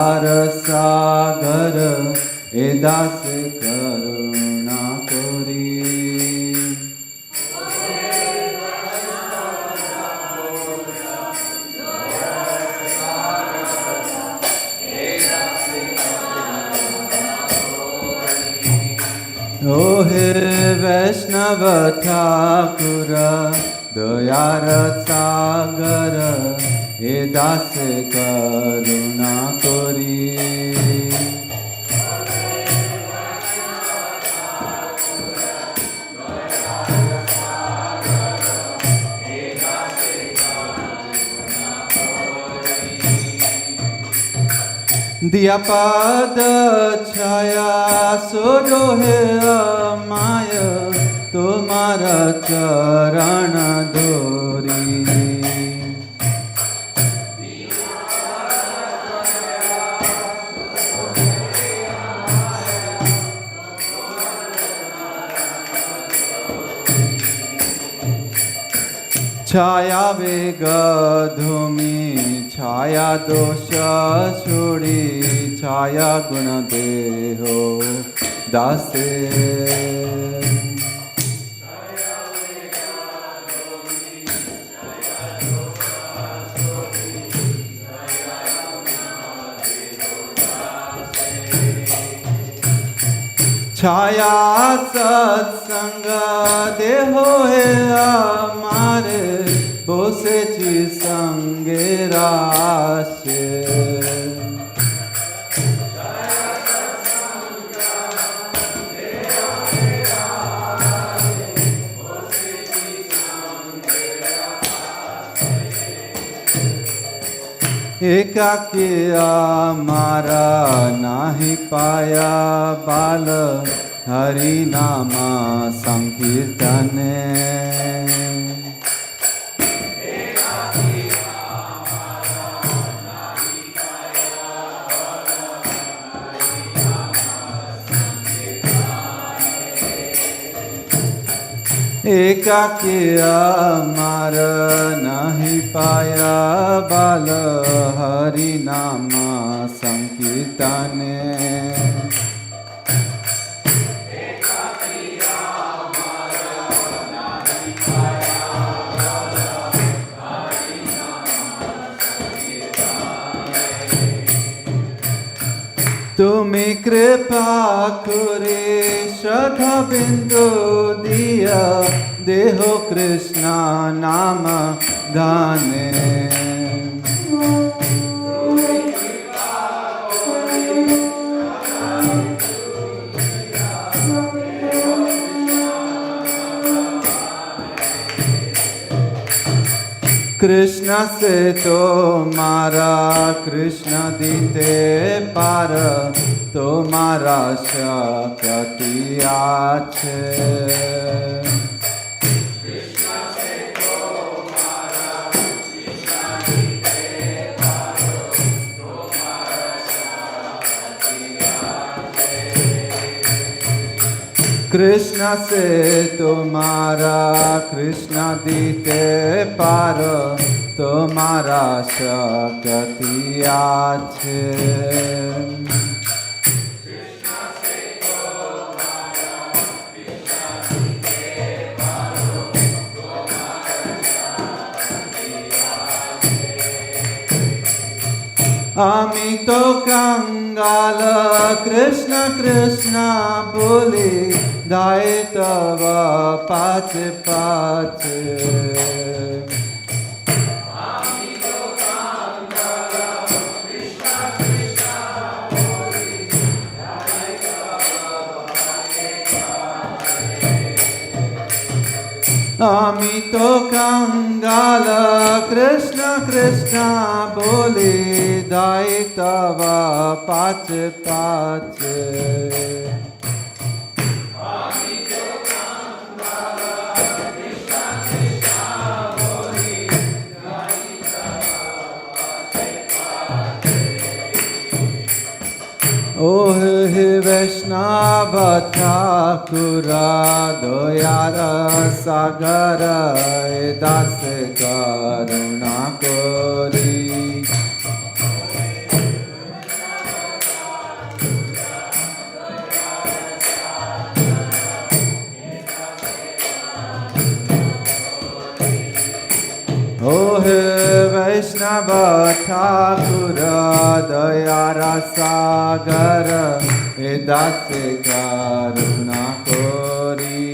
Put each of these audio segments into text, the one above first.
সাগর এ দাস করুণা করি। ও হে বৈষ্ণব ঠাকুর দয়ার সাগর এ দাস করুণা করি। দিয়া পাদ ছায়া সোজো হে মায় তোমার চরণ ধরি। ছায়া বেগ ধূমি ছায়া দোষ ছুড়ি ছায়া গুণ দেহ দাসে। ছায়া সৎসঙ্গ দেহ হে আমারে বসেছি সঙ্গে রাশে। एकाकी आमारा नाही पाया बाल हरि नाम संकीर्तने। एकाकी अमर नहीं पाया बाल हरि नाम संकीर्तने। তুমি কৃপা করে শ্রদ্ধা বিন্দু দিয়া দেহ কৃষ্ণ নাম গানে। कृष्ण से तुम्हारा कृष्ण दीते पार तुम्हारा शक्ति आछे। कृष्ण से तुम्हारा कृष्ण दीते पार तुम्हारा शक्ति आछे। आमी तो कंगाल कृष्ण कृष्ण बोले गाए तव पाच पाच। आमी तो कंगाल कृष्ण कृष्ण बोले दाई तव पाच पाच। ओह हे वैष्णव ठाकुरा दयार सागर दास करुणा करी। Vaishnava Thakura Dayara Sagara Edase Karuna Kori.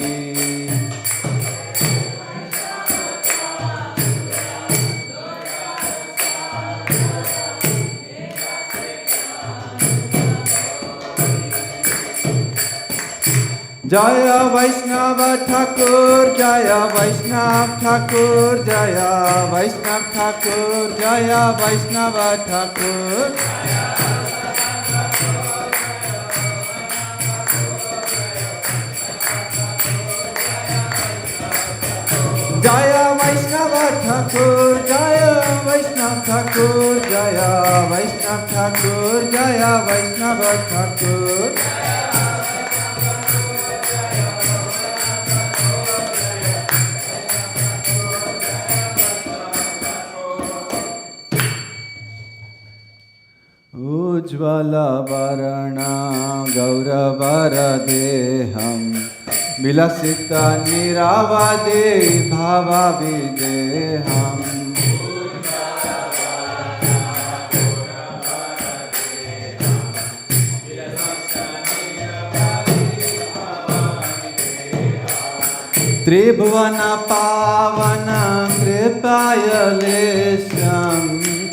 Jaya Vaishnava Thakur, Jaya Vaishnava Thakur, Jaya Vaishnava Thakur, Jaya Vaishnava Thakur. Jaya Vaishnava Thakur, Jaya Vaishnava Thakur, Jaya Vaishnava Thakur, Jaya Vaishnava Thakur. Ujjvala varana gauravara deham vilasita niravade bhava videham. Tribhuvana pavana kripaya lesham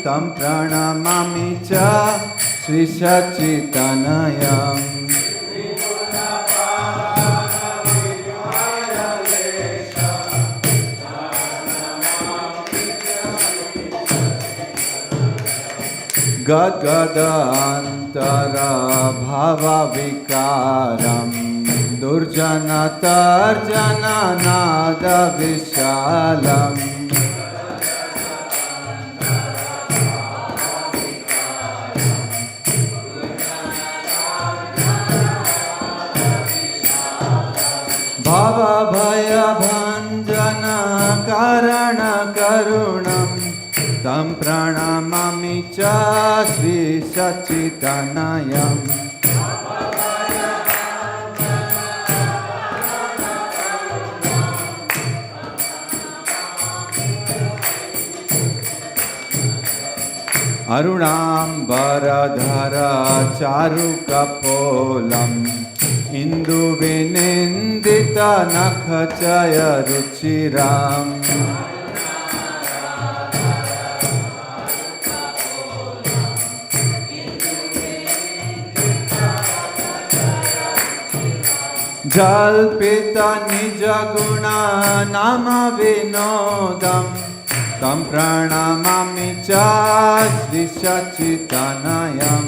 tam pranamami cha Sri Sachitanayam. Gadgada antara bhava vikaram durjana tarjana nada vishalam. Bhava bhaya bhanjana karana karunam tam pranamami cha Sri Sachitanayam. Arunam varadhara charu kapolam Indu vinindita nakhachaya ruchiram. Jalpita nija guna nama vinodam tam pranamami cha Sri Sachitanayam.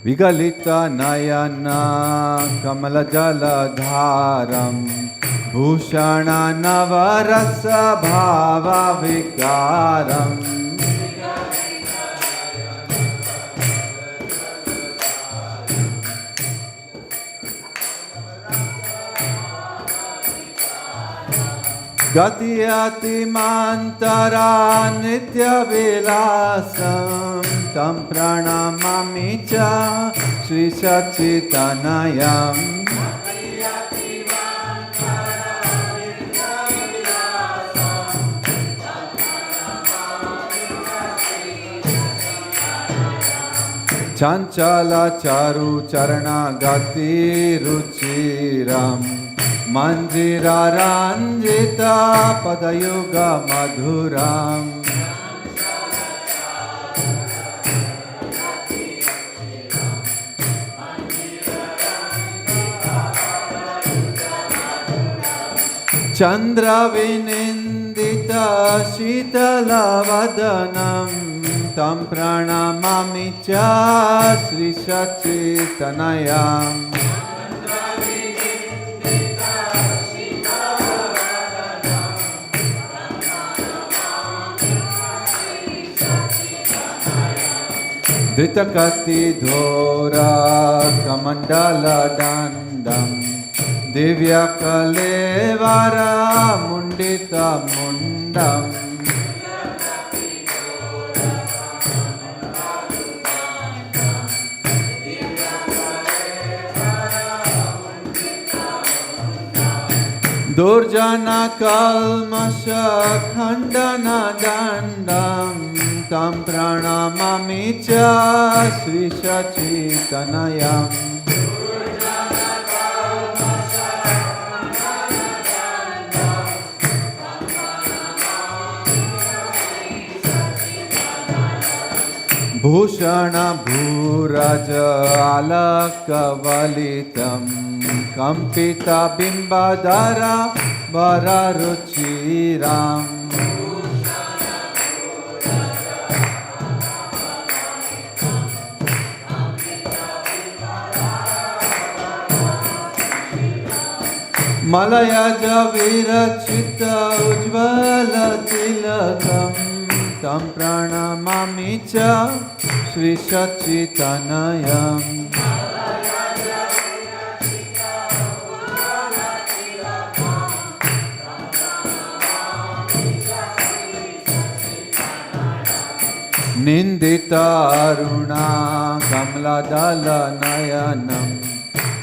Vigalita nayana kamala jala dharam bhushana navarasa bhava vikaram. Gatiyati mantara nitya vilasam tam pranamami cha Sri Sachitanayam. Chanchala charu charana gati ruchiram Manjira ranjita padayuga madhuram. Chandra vinindita shitala vadanam tam pranamami cha Sri Sachitanayam. Dhritakati dhora kamandala dandam Divya kalevara mundita mundam. Durjana kalmasha khandana dandam tam pranamami cha Sri Sachitanayam. Bhushana bhuraja alakavalitam kampita bimbadara vararuchiram. Malayaja virachita ujvala tilakam tam pranamami cha Sri Sachitanayam. Nindita aruna kamladala nayanam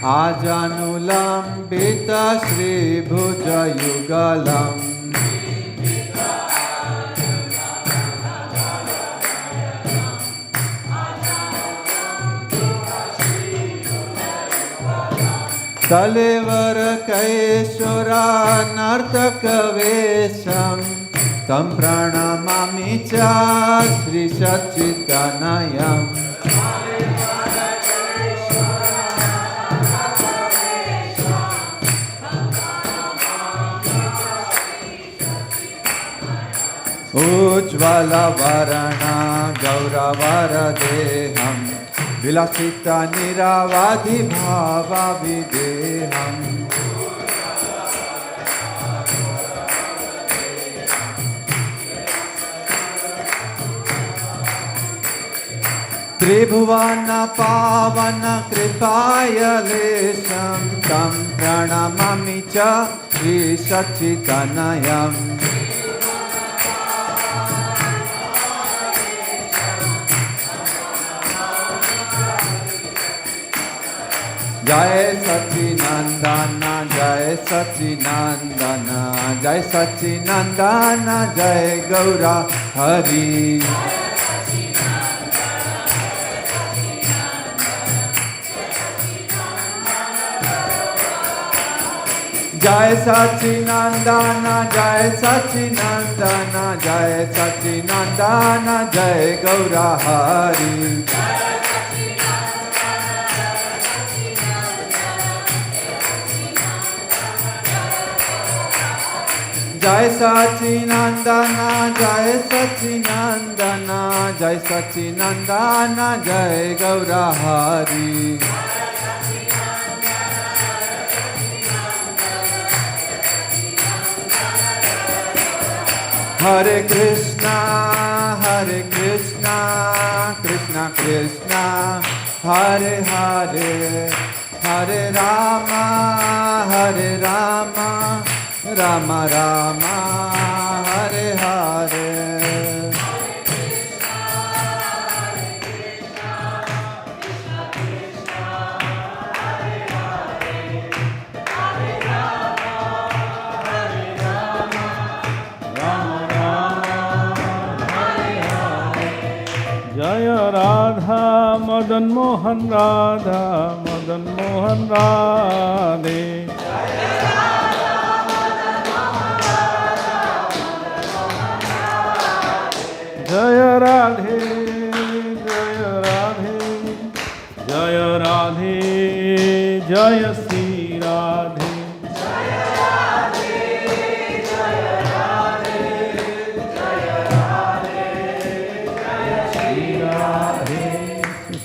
ajanulambita Sri bhujayugalam. Talevara kaishora nartakavesham tam pranamami cha Sri Sachitanayam. Ujjvala varana gauravara deham vilasita niravadhi bhava videham. Tribhuvana pavana kripaya lesham tam pranamami cha Sri Sachitanayam. Jai Sachinandana, Jai Sachinandana, Jai Sachinandana, Jai Gaura Hari. Jai Sachinandana, Jai Sachinandana, Jai Sachinandana, Jai Gaura Hari. Jai Sachinandana, Jai Sachinandana, Jai Sachinandana, Jai Gaura Hari. Hare Krishna, Krishna Krishna, Hare Hare, Hare Rama, Rama Rama, Hare Hare. Jaya Radha Madan Mohan Radha Madan Mohan Radhe. Jaya Radhe Jaya Radhe Jaya Radhe Jaya Sri Radhe.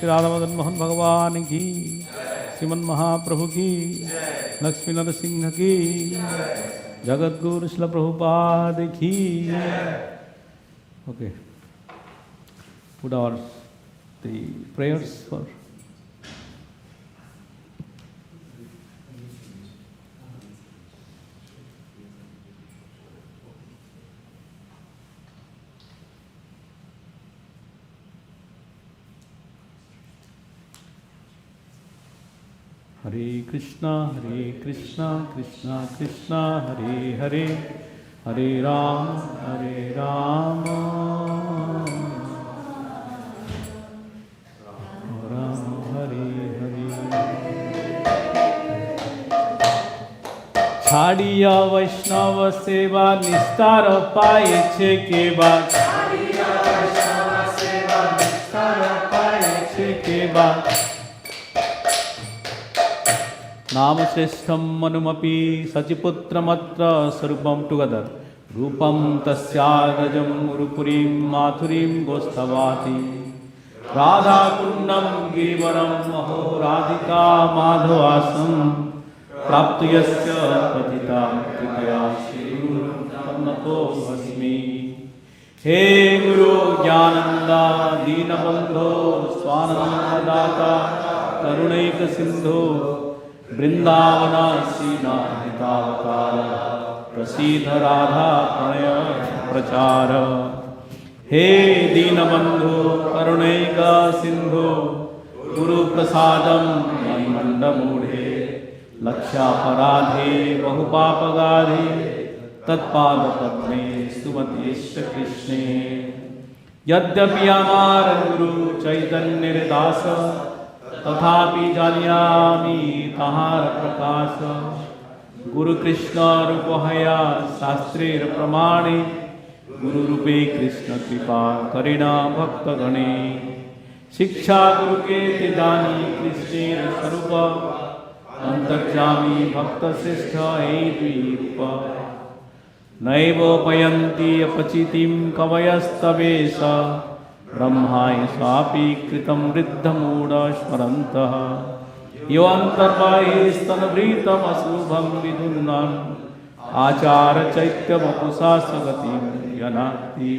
Shri Radha Madan Mohan भगवान की, श्रीमन महाप्रभु की, लक्ष्मी नरसिंह की, जगत गुरु श्रील प्रभुपाद की. Okay, put our the prayers for. Hare Krishna, Krishna Krishna, Hare Hare, Hare Rama, Rama Hare Hare. छाड़िया वैष्णव सेवा निस्तार पाए छे के बाद, नाम श्रेष्ठम मनुमपि सचिपुत्रमत्र स्वरूपम टुगेदर रूपम तस्यागजम गुरुपुरीं माथुरीं गोस्थवाति राधा कुंडम गिरिवरम महो राधिका माधवासम प्राप्त यस्य पतिता कृपया श्री गुरु तन्नतो अस्मि। हे गुरु ज्ञानंदा दीनबंधो स्वानंददाता करुणैक सिंधु वृंदावनासीनाहितावतार प्रसीद राधा प्रणय प्रचार। हे दीनबंधु करुणैक सिंधु गुरु प्रसादम मन्मंडमूढ़े लक्ष्यापराधे बहुपापगाधे तत्पादपद्मे सुमतीश्च कृष्णे। यद्यपि अमार गुरु चैतन्य दास तथापि जानियामि तहार प्रकाश। गुरु कृष्ण रूपहया शास्त्रेर प्रमाणे गुरु रूपे कृष्ण कृपा करिणा भक्त गणे। शिक्षा गुरु के जानी कृष्णेर स्वरूप अंतर्जामी भक्त श्रेष्ठ रूप। नैवोपयन्ति अपचितिं कवयस्तवेश ब्रह्माय स्वापि कृतं वृद्धमूढ स्मरन्तः। यो अन्तर्बाह्यस्तनभृतमशुभं विदुन्नन् आचार चैत्यवपुषा स्वगतिं यनाति।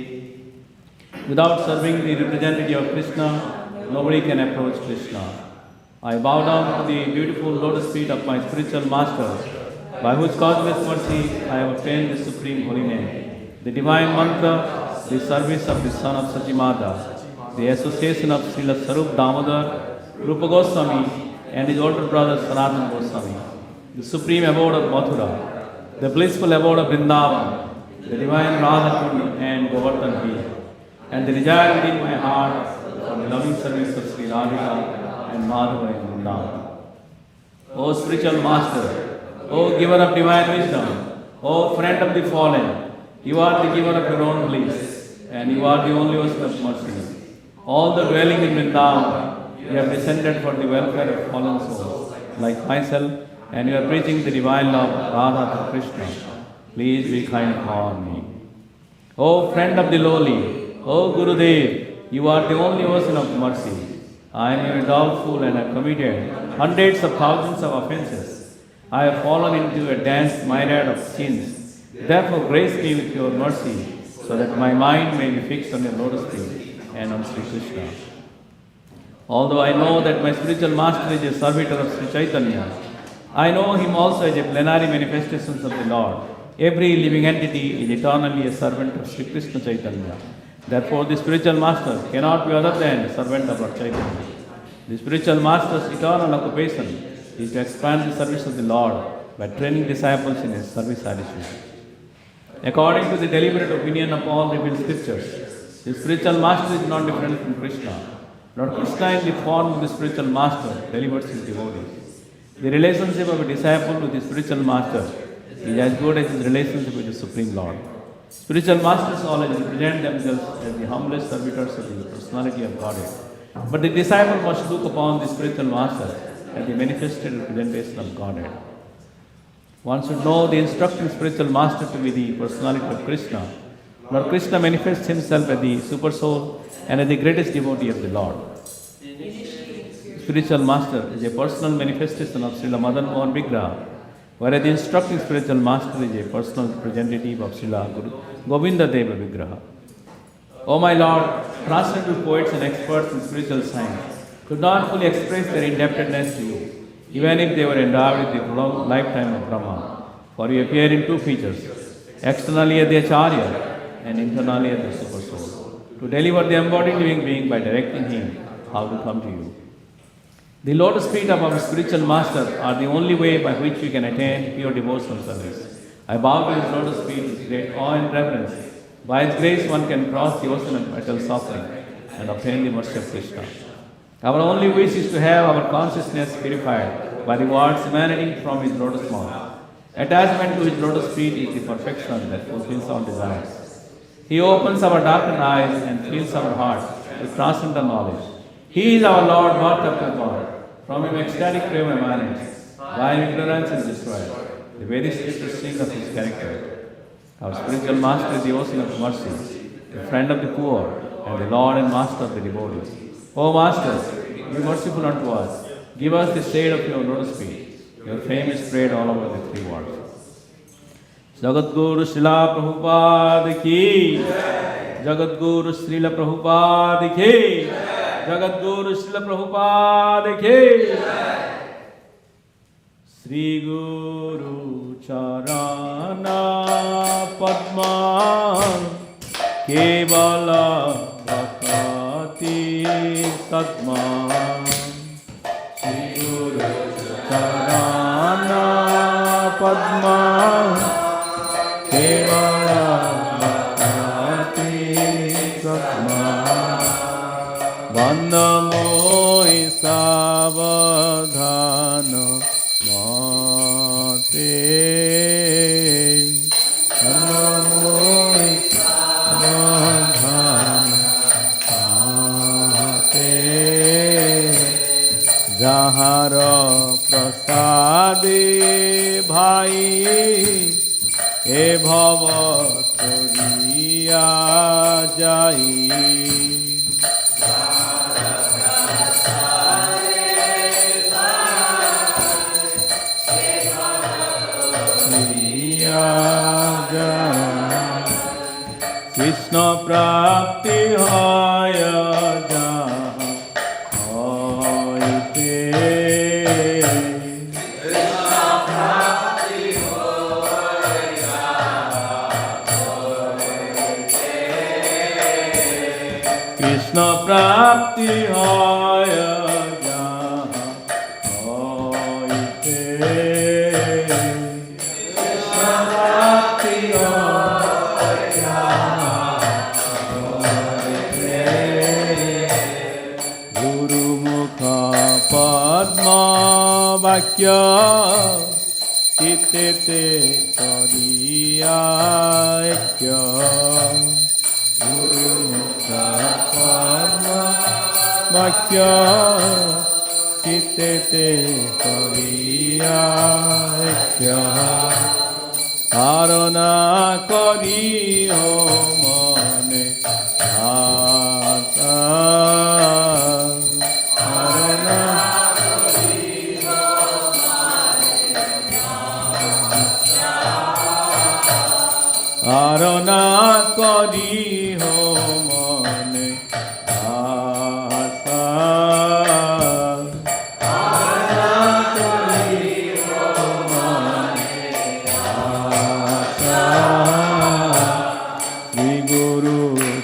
Without serving the representative of Krishna, nobody can approach Krishna. I bow down to the beautiful lotus feet of my spiritual master, by whose cosmic mercy I have obtained the supreme holy name, the divine mantra, the service of the son of Sachimata, the association of Srila Sarup Damodar, Rupa Goswami, and his older brother Sanatana Goswami, the supreme abode of Mathura, the blissful abode of Vrindavan, the divine Radha and Govardhan here, and they reside within my heart for the loving service of Sri Radhika and Madhava in Vrindavan. O spiritual master, O giver of divine wisdom, O friend of the fallen, you are the giver of your own bliss, and you are the only ocean of mercy. All the dwelling in Vrindavan, you have descended for the welfare of fallen souls, like myself, and you are preaching the divine love of Radha to Krishna. Please be kind upon me. O friend of the lowly, O Gurudev, you are the only ocean of mercy. I am a doubtful and have committed hundreds of thousands of offences. I have fallen into a dense myriad of sins. Therefore, grace me with your mercy, so that my mind may be fixed on your lotus feet and on Sri Krishna. Although I know that my spiritual master is a servitor of Sri Chaitanya, I know him also as a plenary manifestation of the Lord. Every living entity is eternally a servant of Sri Krishna Chaitanya. Therefore, the spiritual master cannot be other than a servant of Lord Chaitanya. The spiritual master's eternal occupation is to expand the service of the Lord by training disciples in his service attitude. According to the deliberate opinion of all revealed scriptures, the spiritual master is not different from Krishna. Lord Krishna, in the form of the spiritual master, delivers his devotees. The relationship of a disciple with the spiritual master is as good as his relationship with the Supreme Lord. Spiritual masters always represent themselves as the humblest servitors of the personality of Godhead. But the disciple must look upon the spiritual master as the manifested representation of Godhead. One should know the instructing spiritual master to be the personality of Krishna. Lord Krishna manifests himself as the super soul and as the greatest devotee of the Lord. Spiritual master is a personal manifestation of Srila Madan Mohan Vigraha, whereas the instructing spiritual master is a personal representative of Srila Guru Govinda Deva Vigraha. O my Lord, transcendental poets and experts in spiritual science could not fully express their indebtedness to you, even if they were endowed with the long lifetime of Brahma. For you appear in two features, externally as the Acharya and internally as the Super Soul, to deliver the embodied living being by directing him how to come to you. The lotus feet of our spiritual master are the only way by which we can attain pure devotional service. I bow to his lotus feet with great awe and reverence. By his grace, one can cross the ocean of metal suffering and obtain the mercy of Krishna. Our only wish is to have our consciousness purified by the words emanating from his lotus mouth. Attachment to his lotus feet is the perfection that fulfills all desires. He opens our darkened eyes and fills our heart with transcendental knowledge. He is our Lord, birth after birth. From him ecstatic prema emanates. While ignorance is destroyed, the Vedic scriptures sing of his character. Our spiritual master is the ocean of mercy, the friend of the poor, and the Lord and master of the devotees. O Master, be merciful unto us. Give us the shade of your lotus feet. Your fame is spread all over the three worlds. Jagadguru Srila Prabhupada ki, Jagadguru Srila Prabhupada ki, Jagadguru Srila Prabhupada ki. Sri Guru Charana Padma Kevala Bhakati Sadma. Sri Guru Charana Padma Kevala Bhakati Sadma. Vandamoi Savadhana Mate. Vandamoi Savadhana Mate. Jahara prasade bhai e bhava turiya jai. Krishna prapti haya jaha hoite. Krishna prapti haya hoite. Krishna prapti haya jaha hoite. Krishna prapti Padma Vakya Kitete Kariya Ekya. Guru Mukha Padma Vakya Kitete Kariya Ekya. Arana Kari Mane Dasa. Arana kari ho mane asa. Arana kari ho mane asa. Shri Guru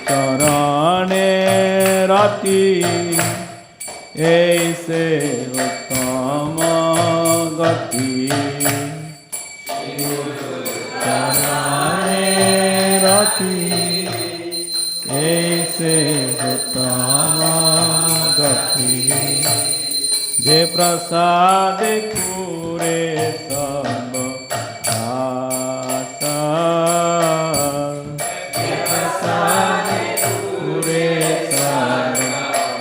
charane rati aise uttama gati. Shri Guru charane ऐसे होता गति. जे प्रसाद पूरे सब दाता. जे प्रसाद पूरे सब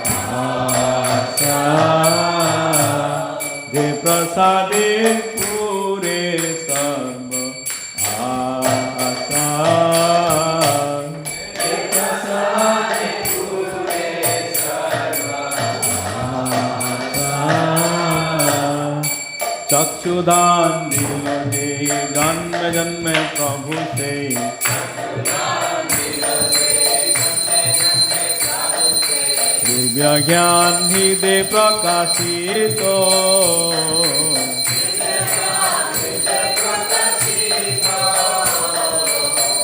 दाता. जे प्रसाद पूरे सब आसा. चक्षुदान दिलहे जन्म जन्म प्रभु से. दिव्य ज्ञान हृदय प्रकाशित.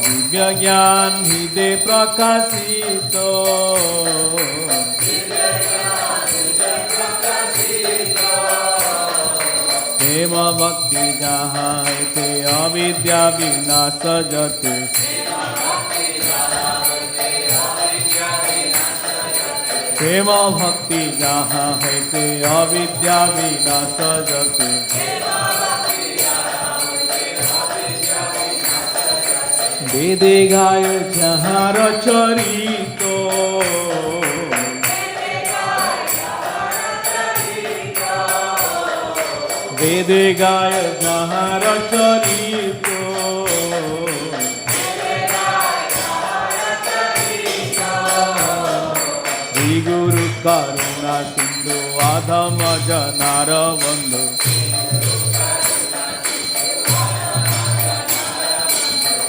दिव्य ज्ञान हृदय प्रकाशित. प्रेम भक्ति जहाँ ते अविद्या विनाश जते प्रेम भक्ति जहाँ है ते अविद्या विनाश जते वेदे गाय जहाँ चरितो वेदे गाय जहाँ चरितो श्री गुरु करुणा सिंधु आधम जनार बंधु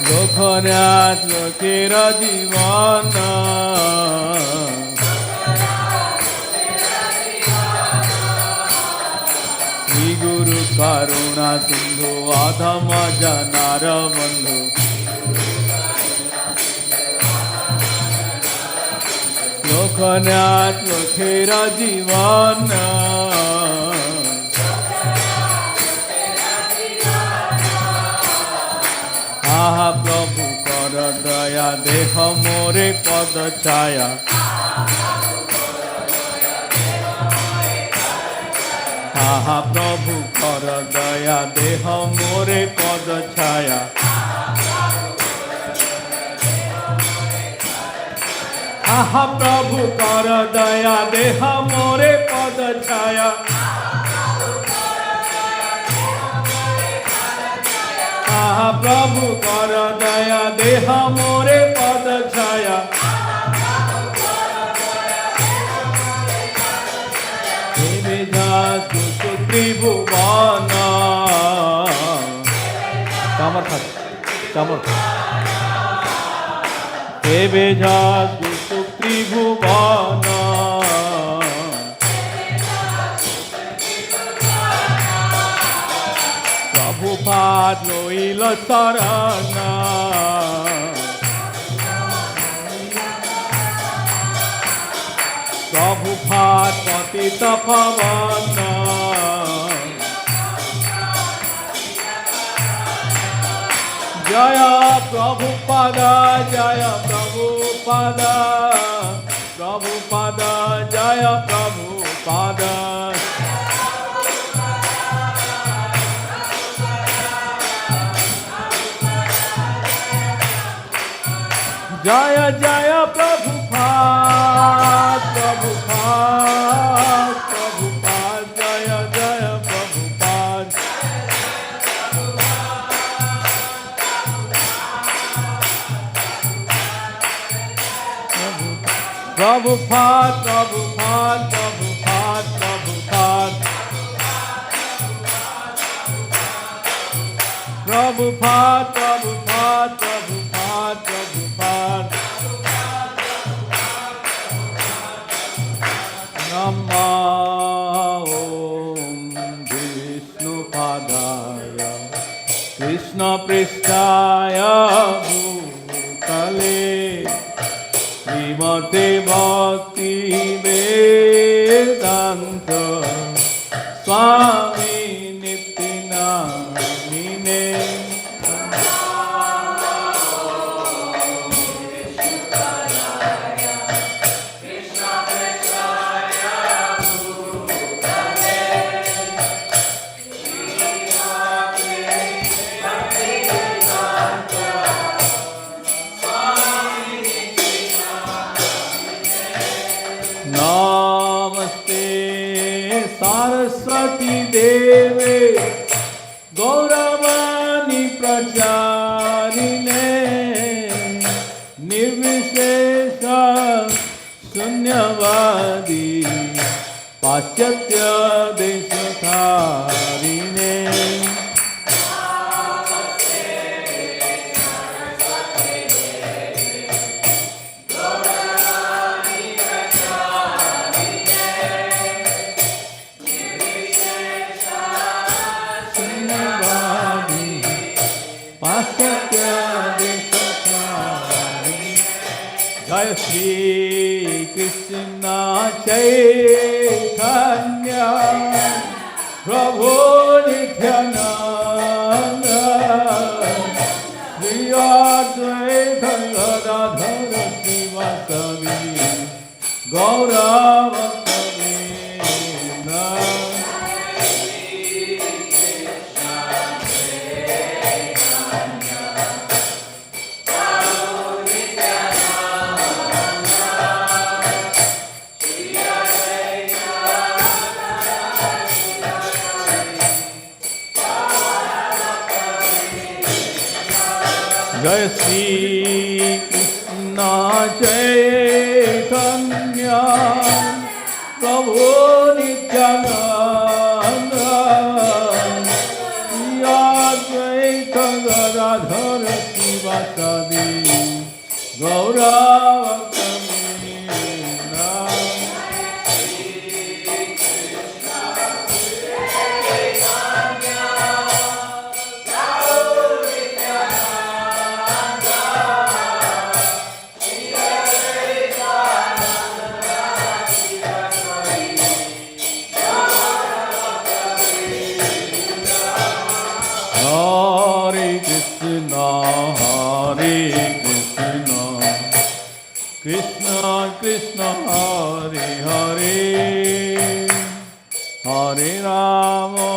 लोकनाथ लोकेर जीवन श्री गुरु करुणा सिंधु आधम जनार बंधु लोकनाथ लोकेर जीवन आहा प्रभु कर दया देह मोरे पद छाया आहा प्रभु कर दया देह मोरे पद छाया आहा प्रभु कर दया देह मोरे पद छाया आहा प्रभु कर दया देह मोरे पद छाया त्रिभुवन देवे जासु त्रिभुवन प्रभुपाद लइल शरण प्रभुपाद पतित पवन जय प्रभुपाद जय प्रभुपाद प्रभुपाद जय प्रभुपाद जय जय प्रभुपाद प्रभुपाद प्रभुपाद जय जय प्रभुपाद प्रभुपाद प्रभुपाद प्रभुपाद प्रभुपाद प्रभुपाद प्रभुपाद प्रभुपाद प्रभुपाद नमो विष्णुपादाय कृष्णपृष्ठाय भूतले श्रीमते भक्ति वेदांत स्वामी नित्यानंदिने नमस्ते सरस्वती देवे गौरवाणी प्रचारिणे निर्विशेष शून्यवादी पाश्चात्य देशधारिणे जय श्री कृष्ण चैतन्य प्रभु Nityanand Shri Advaita Gadadhara Srivasadi Gaura Bhakta-vrinda. Jai Shri Krishna Chaitanya Prabhu Nityananda Shri Advaita Gadadhara Srivasadi Gaura Bhakta-vrinda. Hare Krishna, Krishna Krishna, Hare Hare, Hare Rama,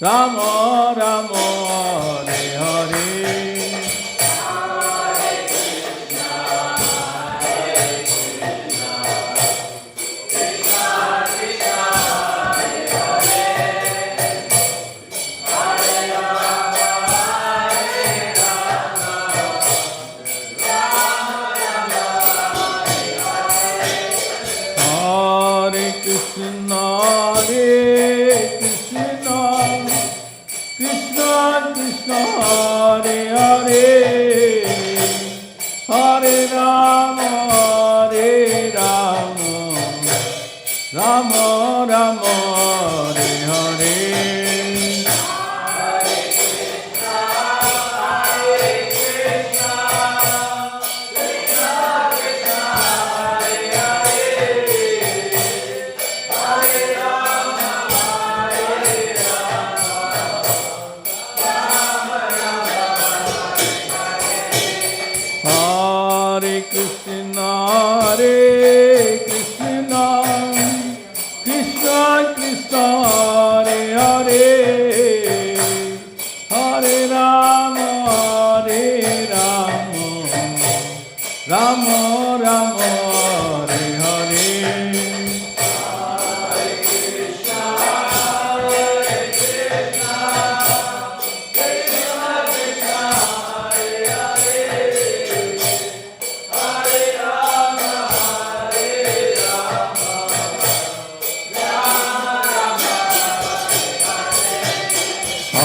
Rama Rama, Hare Hare. Hare Krishna, Krishna Krishna, Hare Hare, Hare Rama, Rama Rama, Hare Hare. Hare Krishna, Krishna Krishna, Hare Hare, Hare Rama, Rama Rama, Hare Hare.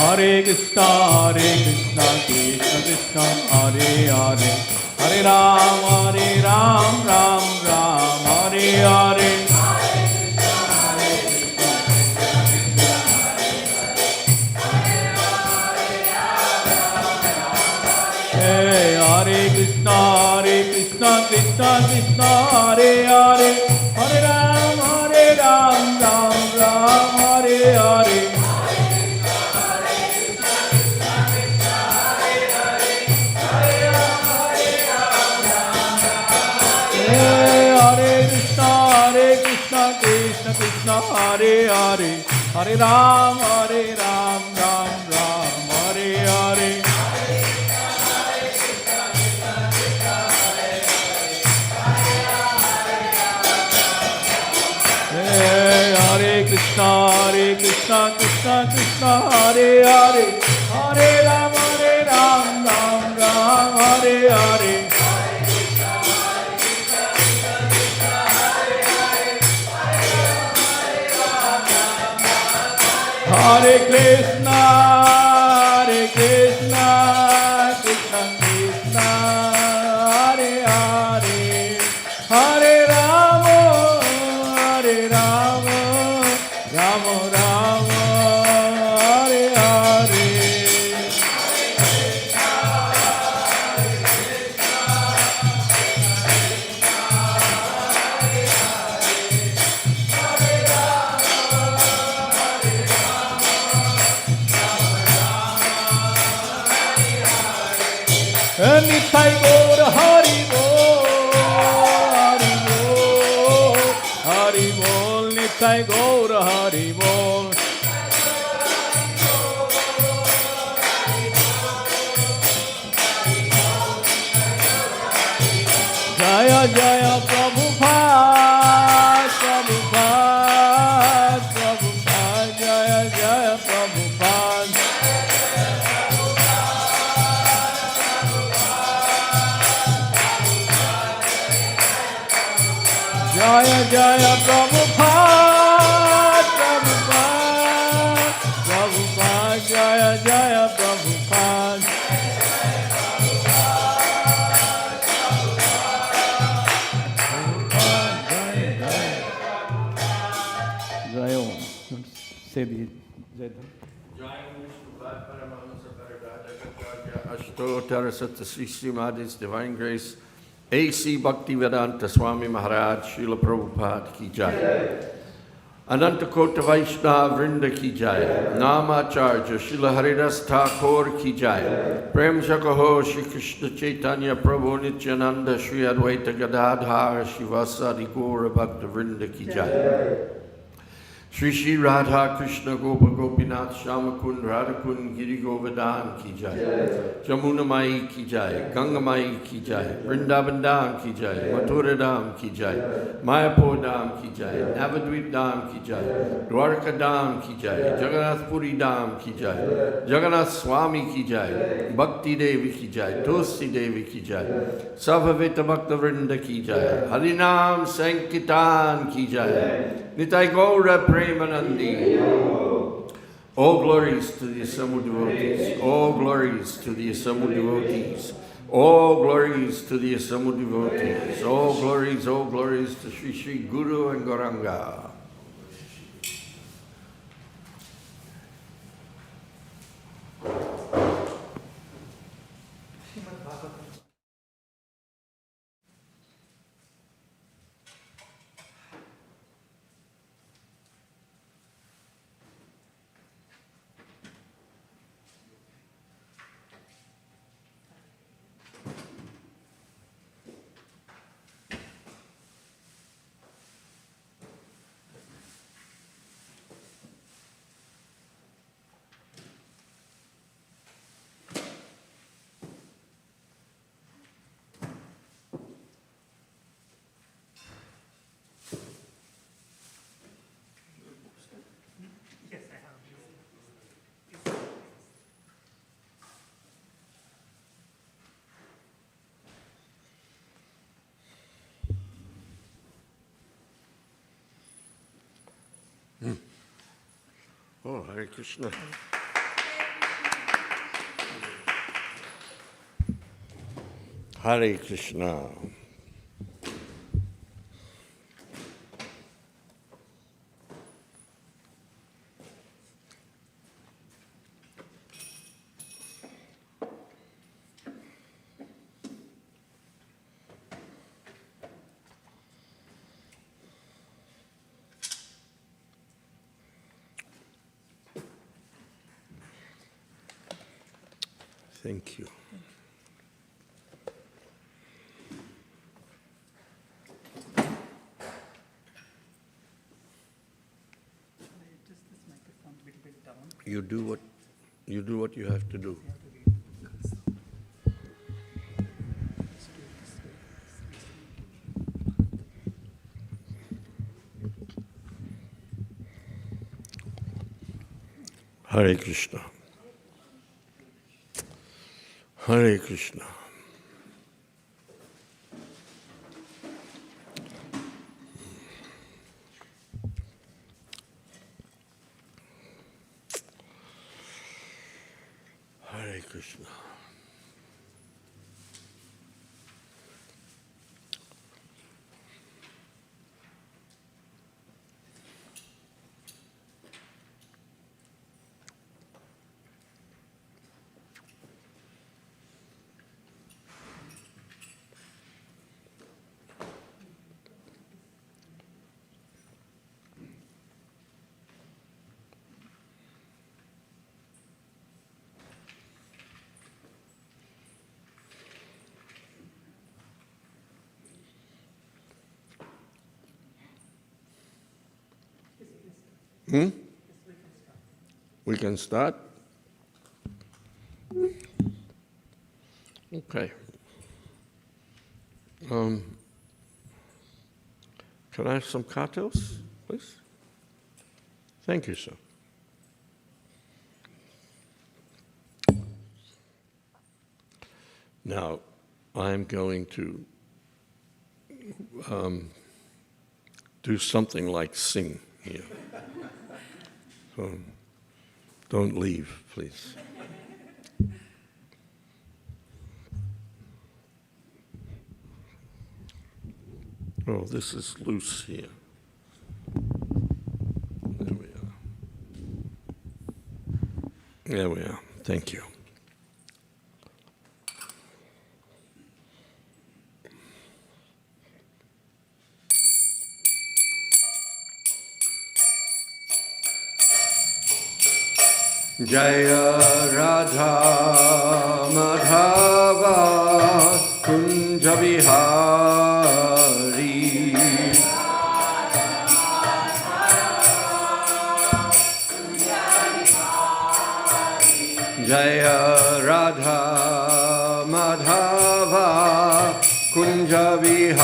Hare Krishna, Krishna Krishna, Hare Hare, Hare Ram, Ram Ram, Hare Hare. Hey, Hare Krishna, Krishna Krishna, Hare Hare, Hare Ram, Ram Ram, Hare Hare. Hare Krishna, Krishna Krishna, Hare Hare, Hare Ram, Ram Ram, Hare Hare. Hare Krishna, Krishna Krishna, Hare Hare, Hare Ram, Ram Hare Hare. Hare Krishna, Krishna Krishna, Hare Hare, Hare Rama, Rama Rama, Hare Hare. Nitai Gaur Hari Bol, Hari Bol, Nitai Gaur Hari Bol. Jaya Jaya Prabhupada, Prabhupada, Prabhupada, Jaya Jaya Prabhupada. Jaya Jaya Prabhupada, Prabhupada, Prabhupada, Jaya Jaya Prabhupada. Jaya Om. Say the Jai Dham. Ashtotara Satta Sri Srimadi's Divine Grace, A.C. Bhaktivedanta Swami Maharaj, Srila Prabhupada ki jai. Ananta Kota Vaishnava Vrinda ki jai. Namacharya Srila Haridas Thakur ki jai. Prem Jakaho Shri Krishna Chaitanya Prabhu Nityananda Shri Advaita Gadadhara Shivasadi Gaura Bhakta Vrinda ki jai. Shri Shri Radha Krishna Gopa Gopinath Shamakund Radhakund Giri Govardhan ki jai. Jamuna Mai ki jai. Ganga Mai ki jai. Vrindavan Dham ki jai. Mathura Dham ki jai. Mayapur Dham ki jai. Navadvip Dham ki jai. Dwarka Dham ki jai. Jagannath Puri Dham ki jai. Jagannath Swami ki jai. Bhakti Devi ki jai. Tulsi Devi ki jai. Savavita Bhakta Vrinda ki jai. Harinam Sankirtan ki jai. Nitai Gaura Premanandi. All glories to the assembled devotees. All glories to the assembled devotees. All glories to the assembled devotees. All glories to Sri Sri Guru and Gauranga. Oh, Hare Krishna. Hare Krishna. Thank you. You do what you have to do. Hare Krishna. Hare Krishna. Hare Krishna. We can start? Okay. Can I have some cocktails, please? Thank you, sir. Now, I'm going to do something like sing here. So don't leave, please. Oh, this is loose here. There we are. There we are. Thank you. Jaya Radha Madhava Kunja Vihari Jaya Radha Madhava Kunja Vihari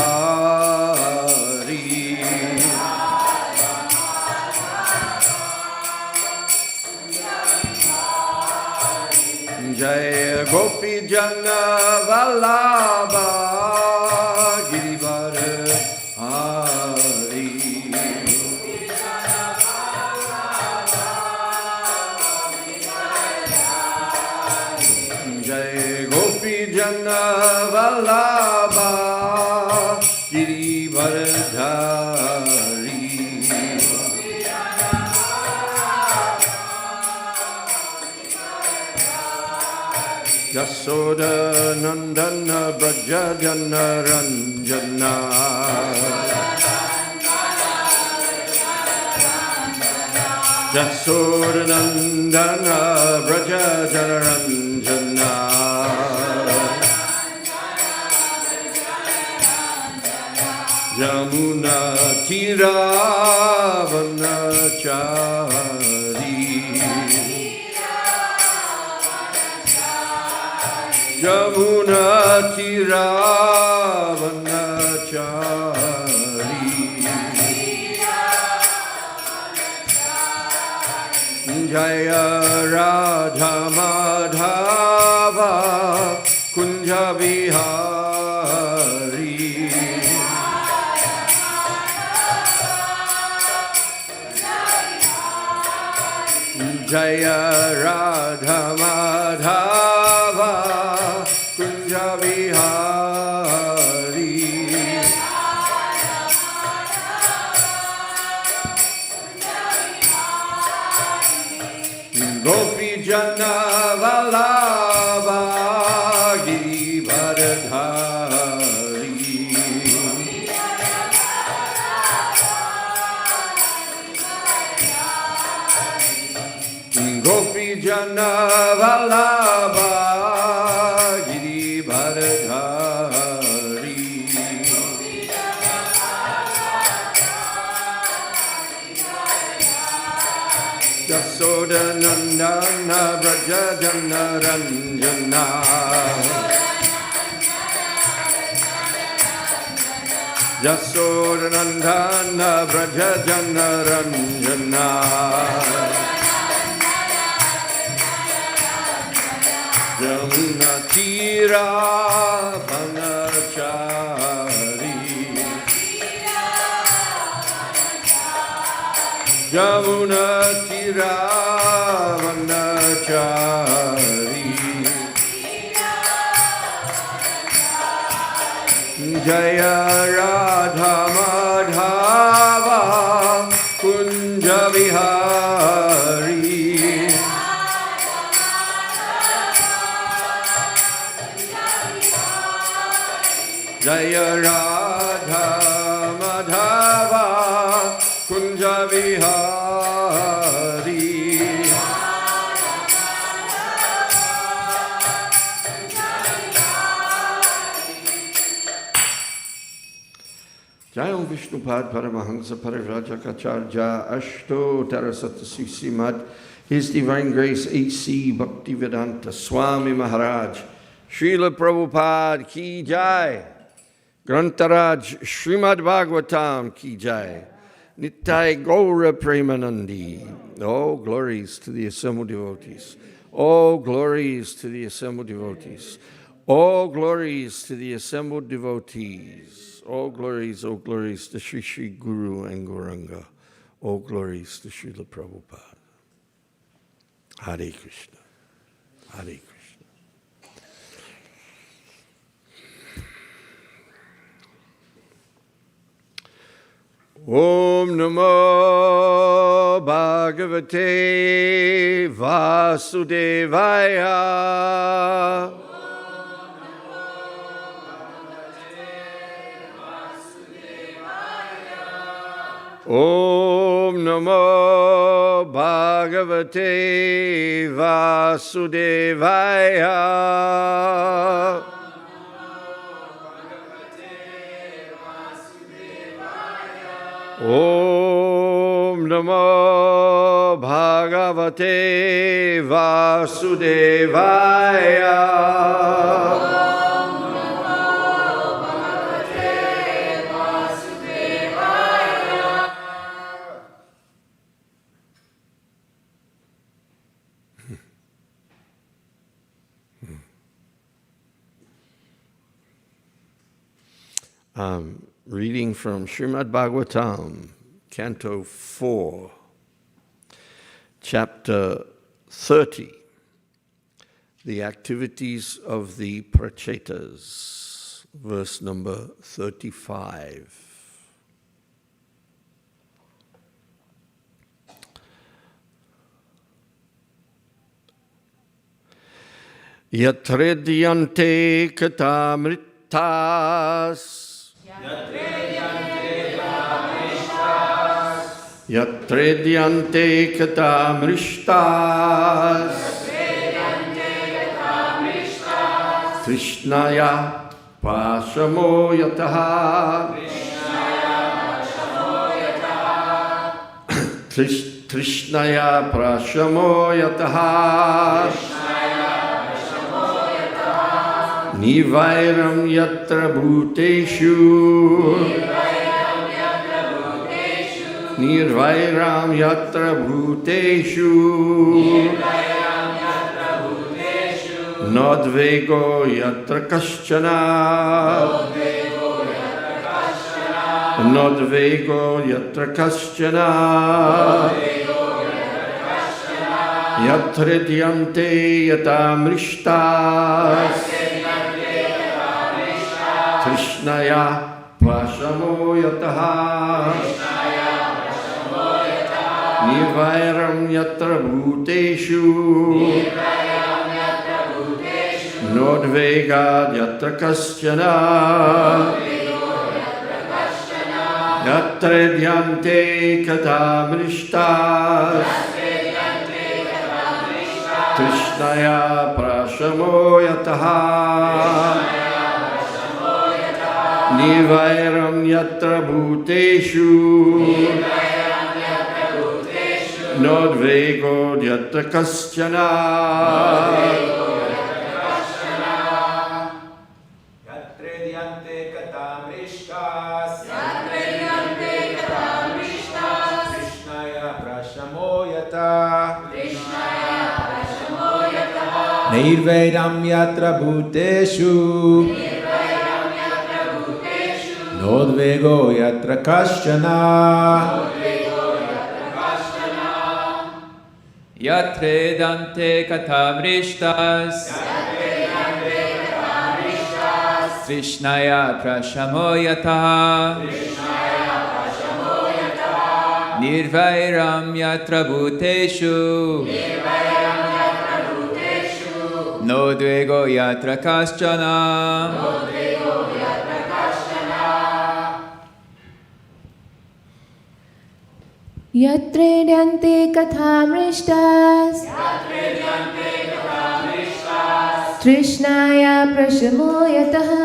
Jaya Gopi Jana Vallabha Girivara Hari Jaya Gopi Jana Vallabha Girivara Hari Yasoda Nandana Braja Jana Ranjana Yasoda Nandana Braja Jana Ranjana Yamuna Tira Vanachari Yamuna Tira Vanachari Jaya Radha Madhava Kunja Vihari Jaya Radha Madhava Kunja Vihari Gopi Jana Vallabha Girivardhari Gopi Jana Vallabha Girivardhari Yasoda Nandana Braja Jana Ranjana Yasoda Nandana Braja Jana Ranjana Yamuna Tira Vanachari Yamuna Tira Vanachari Jaya Radha Madhava Kunja Vihari Jaya Radha Madhava Kunja Vihari Jayam Vishnupad Paramahansa Parivrajakacarya Ashto Tarasatasi Simad His Divine Grace H.C. Bhaktivedanta Swami Maharaj Srila Prabhupada Ki Jai Grantaraj Srimad Bhagavatam Ki Jai Nitai Gaura Premanandi. All glories to the assembled devotees. All glories to the assembled devotees. All glories to the assembled devotees. All glories to Sri Sri Guru and Gauranga. All glories to Srila Prabhupada. Hare Krishna. Hare Krishna. Om Namo Bhagavate Vasudevaya. Om Namo Bhagavate Vasudevaya. Om Namo Bhagavate Vasudevaya. Reading from Srimad Bhagavatam, Canto 4, Chapter 30, The Activities of the Prachetas, verse number 35. Yatredyante katamritas Yatredyante katamrishtas Krishnaya pasamo yataha Krishnaya prashamo yataha Nivairam yatra bhuteshu Nirvairam yatra bhuteshu Nodvego yatra kaschana Nodvego yatra kaschana Yatredyante yatamrishtas Krishnaya prashamo yataha Nivairam yatra bhuteshu Nodvegad yatra kaschana Yatredyante katamrishtas Krishnaya prashamo yataha Nivairam yatra bhuteshu Nodvego yatra kaschana Yatredyante katamrishtas Krishnaya prashamo yata Nirvairam yatra bhuteshu Nodvego yatra kaschana Yatredyante katamrishtas Krishnaya prashamo yataha Nirvairam yatra bhuteshu Nodvego yatra kaschana Yatredyante kathamrishtas Krishnaya prashamo yataha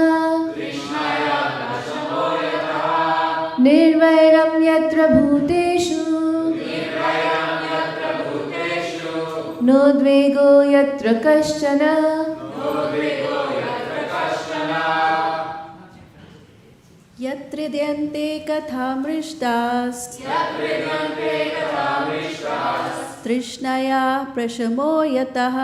निर्वैरं यत्र भूतेषु नोद्वेगो यत्र कश्चन यत्र द्यन्ते कथामृष्टास् तृष्णया प्रशमो यतः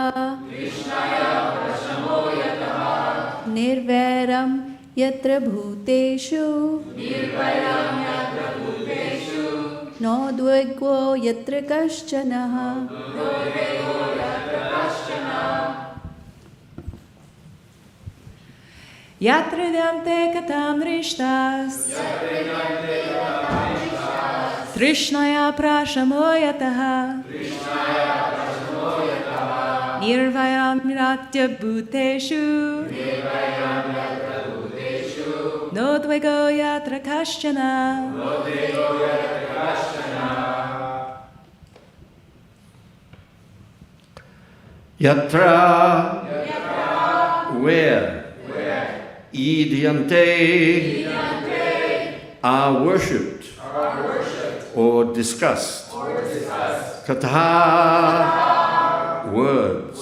निर्वैरं यत्र भूतेषु नोद्वेगो यत्र कश्चनः Yatra dante katamrishtas Trishnaya prashamoyataha Nirvayam ratya bhuteshu Nodvego yatra kashchana Yatra, where? Idyante are worshipped or discussed. Katha, words.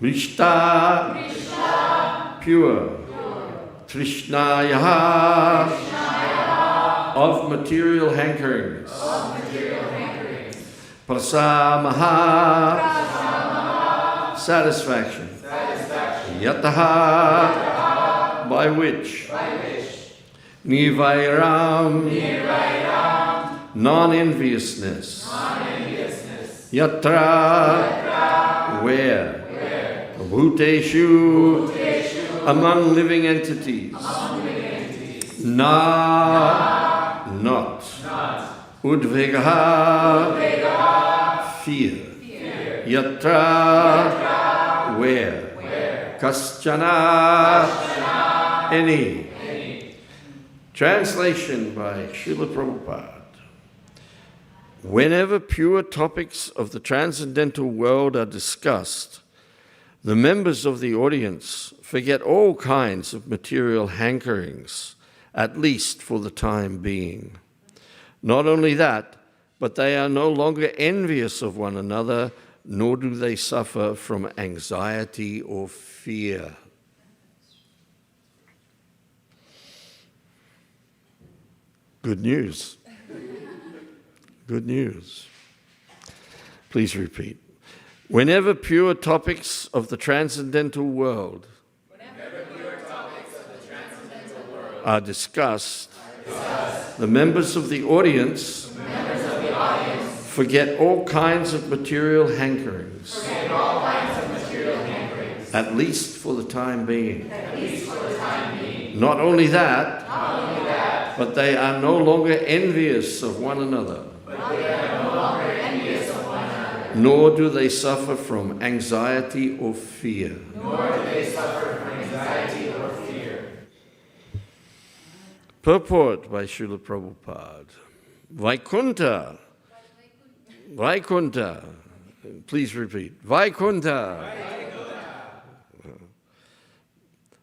Rishta, pure. Trishnaya, of material hankerings. Prasamaha, satisfaction. Yataha, by which? Nivairam, non-enviousness. Yatra, where? Bhuteshu, among living entities. Na, not. Udvegaha, fear. Yatra, where? Kaschana, any. Translation by Srila Prabhupada. Whenever pure topics of the transcendental world are discussed, the members of the audience forget all kinds of material hankerings, at least for the time being. Not only that, but they are no longer envious of one another, nor do they suffer from anxiety or fear. Good news. Good news. Please repeat. Whenever pure topics of the transcendental world are discussed, the members of the audience forget all kinds of material hankerings, at least for the time being. Not only that, but they are no longer envious of one another. Nor do they suffer from anxiety or fear. Purport by Srila Prabhupada. Vaikunta. Please repeat. Vaikunta.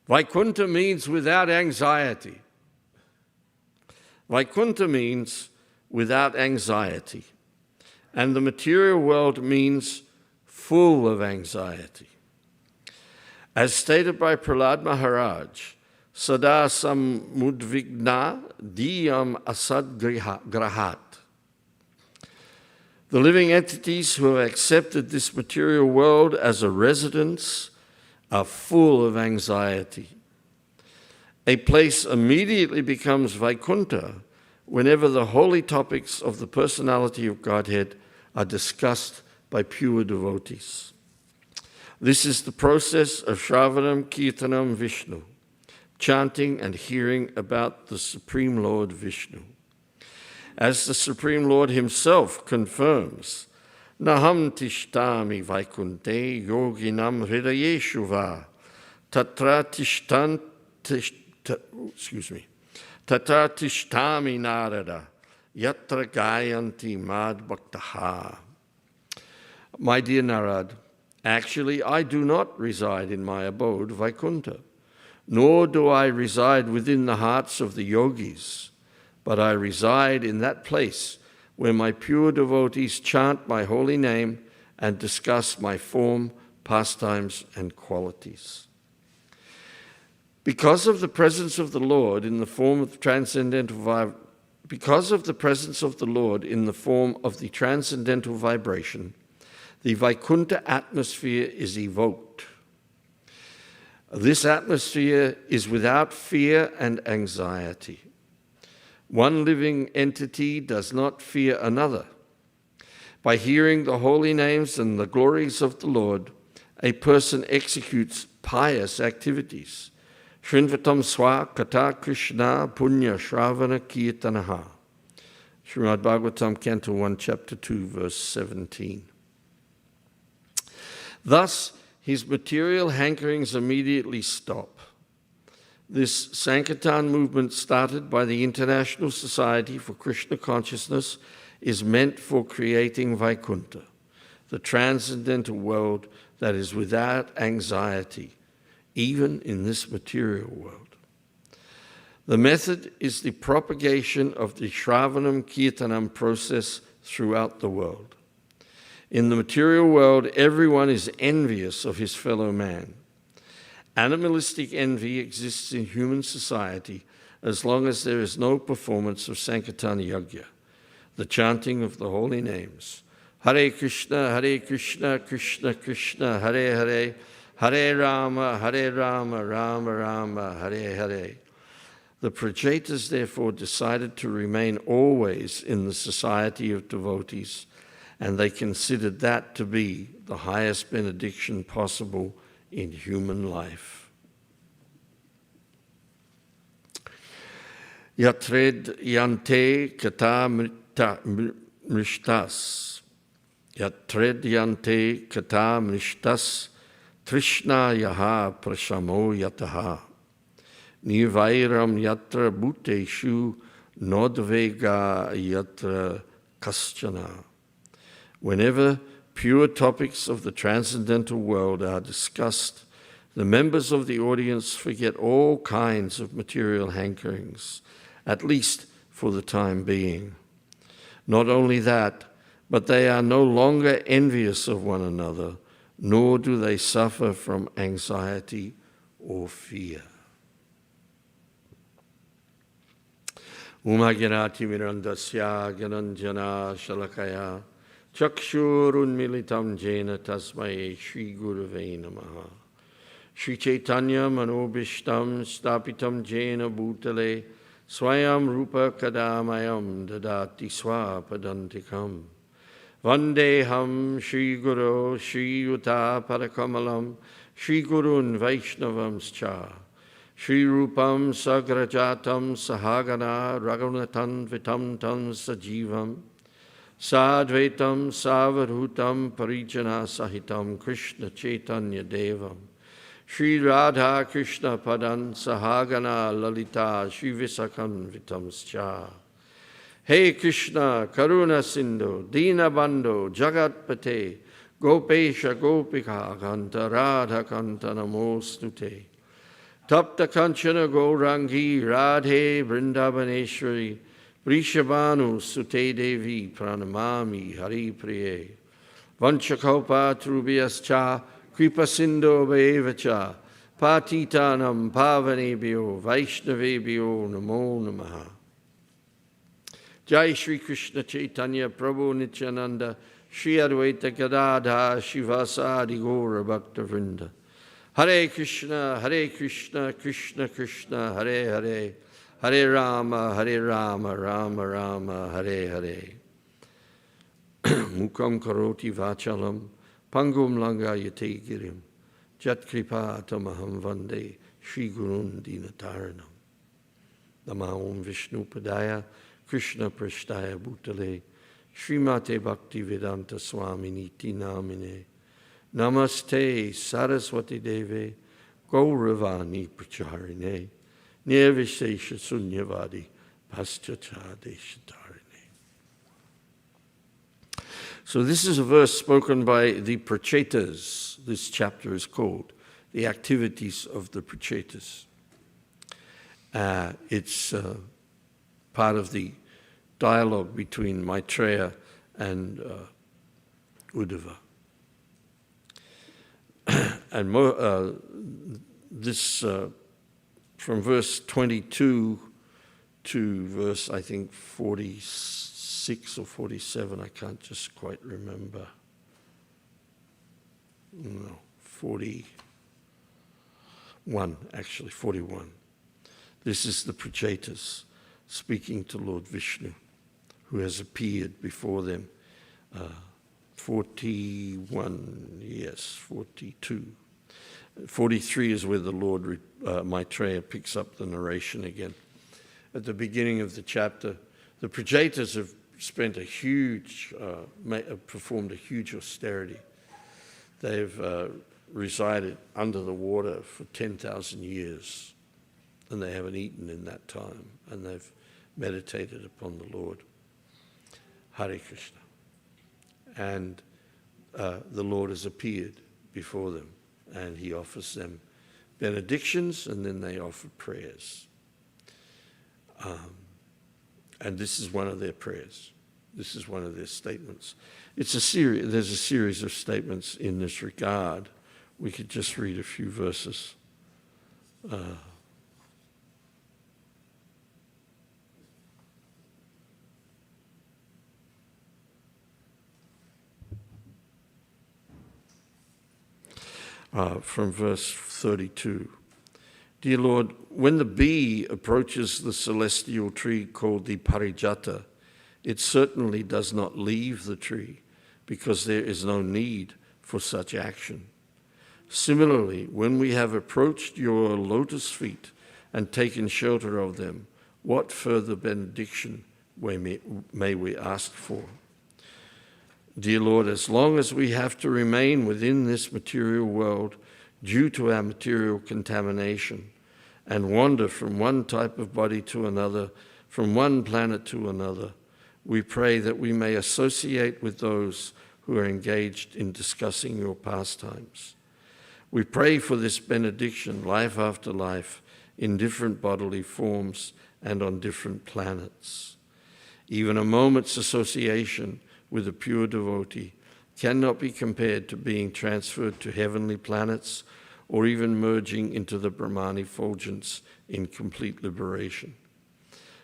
Vaikunta means without anxiety. Vaikunta means without anxiety. And the material world means full of anxiety. As stated by Prahlad Maharaj, Sada samudvigna diyam asad grahat. The living entities who have accepted this material world as a residence are full of anxiety. A place immediately becomes Vaikunta whenever the holy topics of the personality of Godhead are discussed by pure devotees. This is the process of Shravanam Kirtanam Vishnu, chanting and hearing about the Supreme Lord Vishnu. As the Supreme Lord himself confirms, Naham tishtami vaikunte yoginam hridayeshu va tatra tishtami narada yatra gayanti mad bhaktaha. My dear Narad, actually I do not reside in my abode, Vaikunta, nor do I reside within the hearts of the yogis, but I reside in that place where my pure devotees chant my holy name and discuss my form, pastimes, and qualities. Because of the presence of the Lord in the form of transcendental vibration, the Vaikuntha atmosphere is evoked. This atmosphere is without fear and anxiety. One living entity does not fear another. By hearing the holy names and the glories of the Lord, a person executes pious activities. Shrinvatam swa Katha Krishna punya shravana kirtanaha. Srimad Bhagavatam, Canto 1, Chapter 2, verse 17. Thus, his material hankerings immediately stop. This Sankirtan movement, started by the International Society for Krishna Consciousness, is meant for creating Vaikuntha, the transcendental world that is without anxiety, even in this material world. The method is the propagation of the Shravanam Kirtanam process throughout the world. In the material world, everyone is envious of his fellow man. Animalistic envy exists in human society as long as there is no performance of Sankirtan Yajna, the chanting of the holy names. Hare Krishna, Krishna Krishna, Hare Hare, Hare Rama, Rama Rama, Hare Hare. The Prachetas therefore decided to remain always in the society of devotees, and they considered that to be the highest benediction possible in human life. Yatred yante kata mrishtas. Yatred yante kata mrishtas. Trishna yaha prashamo yataha. Nirvairam yatra bhuteshu nodvega yatra kaschana. Whenever pure topics of the transcendental world are discussed, the members of the audience forget all kinds of material hankerings, at least for the time being. Not only that, but they are no longer envious of one another, nor do they suffer from anxiety or fear. Umagirati mirandasya gananjana shalakaya chakshurun militam jena tasmai Shri Gurave Namaha. Shri Chaitanya manobishtam stapitam jena bhutale swayam rupa kadamayam dadati swapadantikam. Vandeham Shri Guru Shri Yuta Parakamalam Shri Gurun Vaishnavamscha Shri Rupam Sagrajatam Sahagana Raghunatan Vitam Tam Sajivam Sadvaitam Savarhutam Parijana Sahitam Krishna Chaitanya Devam Shri Radha Krishna Padan Sahagana Lalita Shri Visakan Vitamscha. Hey Krishna Karuna Sindhu Dina Bandhu Jagat Pate Gopesha Gopika Kanta Radha Kanta Namostute Tapta Kanchana Gaurangi Radhe Vrindavaneshwari Vrishabhanu Sute Devi Pranamami Hari Priye Vanchakopa Trubhyascha Kripa Sindhu Bevacha Patitanam Pavanebhyo Vaishnavebhyo Namo Namaha. Jai Shri Krishna Chaitanya Prabhu Nityananda Shri Advaita Gadadha Shivasadi Gaura Bhakta Vrinda. Hare Krishna, Krishna Krishna, Hare Hare, Hare Rama, Rama Rama, Hare Hare. Mukam karoti vachalam, pangum langa yate girim, jat kripa tamaham vande, Shri Gurun dinataranam. Nama Om Vishnu Padaya, Krishna Prashtaya Bhutale, Srimate Bhakti Vedanta Swami Niti Namine, Namaste Saraswati Deve, Gauravani Pracharine, Nirvishesha Sunyavadi, Paschacha Deshatarine. So this is a verse spoken by the Prachetas. This chapter is called The Activities of the Prachetas. It's part of the dialogue between Maitreya and Uddhava. And this, from verse 22 to verse, I think, 46 or 47, I can't just quite remember. No, 41, actually, 41. This is the Prachetas speaking to Lord Vishnu, who has appeared before them. 41, yes, 42. 43 is where the Lord Maitreya picks up the narration again. At the beginning of the chapter, the Prachetas have spent a huge, performed a huge austerity. They've resided under the water for 10,000 years, and they haven't eaten in that time, and they've meditated upon the Lord. Hare Krishna. And the Lord has appeared before them, and he offers them benedictions, and then they offer prayers. And this is one of their prayers. This is one of their statements. It's a series. There's a series of statements in this regard. We could just read a few verses. From verse 32. Dear Lord, when the bee approaches the celestial tree called the Parijata, it certainly does not leave the tree because there is no need for such action. Similarly, when we have approached your lotus feet and taken shelter of them, what further benediction may we ask for? Dear Lord, as long as we have to remain within this material world due to our material contamination and wander from one type of body to another, from one planet to another, we pray that we may associate with those who are engaged in discussing your pastimes. We pray for this benediction, life after life, in different bodily forms and on different planets. Even a moment's association with a pure devotee cannot be compared to being transferred to heavenly planets or even merging into the Brahman effulgence in complete liberation.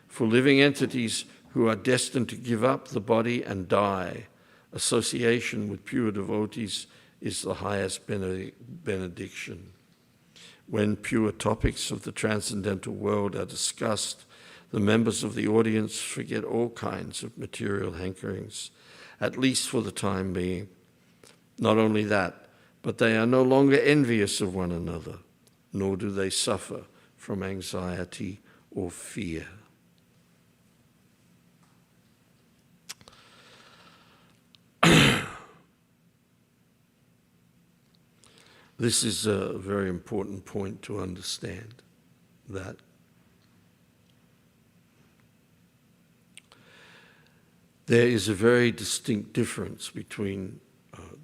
For living entities who are destined to give up the body and die, association with pure devotees is the highest benediction. When pure topics of the transcendental world are discussed, the members of the audience forget all kinds of material hankerings, at least for the time being. Not only that, but they are no longer envious of one another, nor do they suffer from anxiety or fear. This is a very important point to understand, that there is a very distinct difference between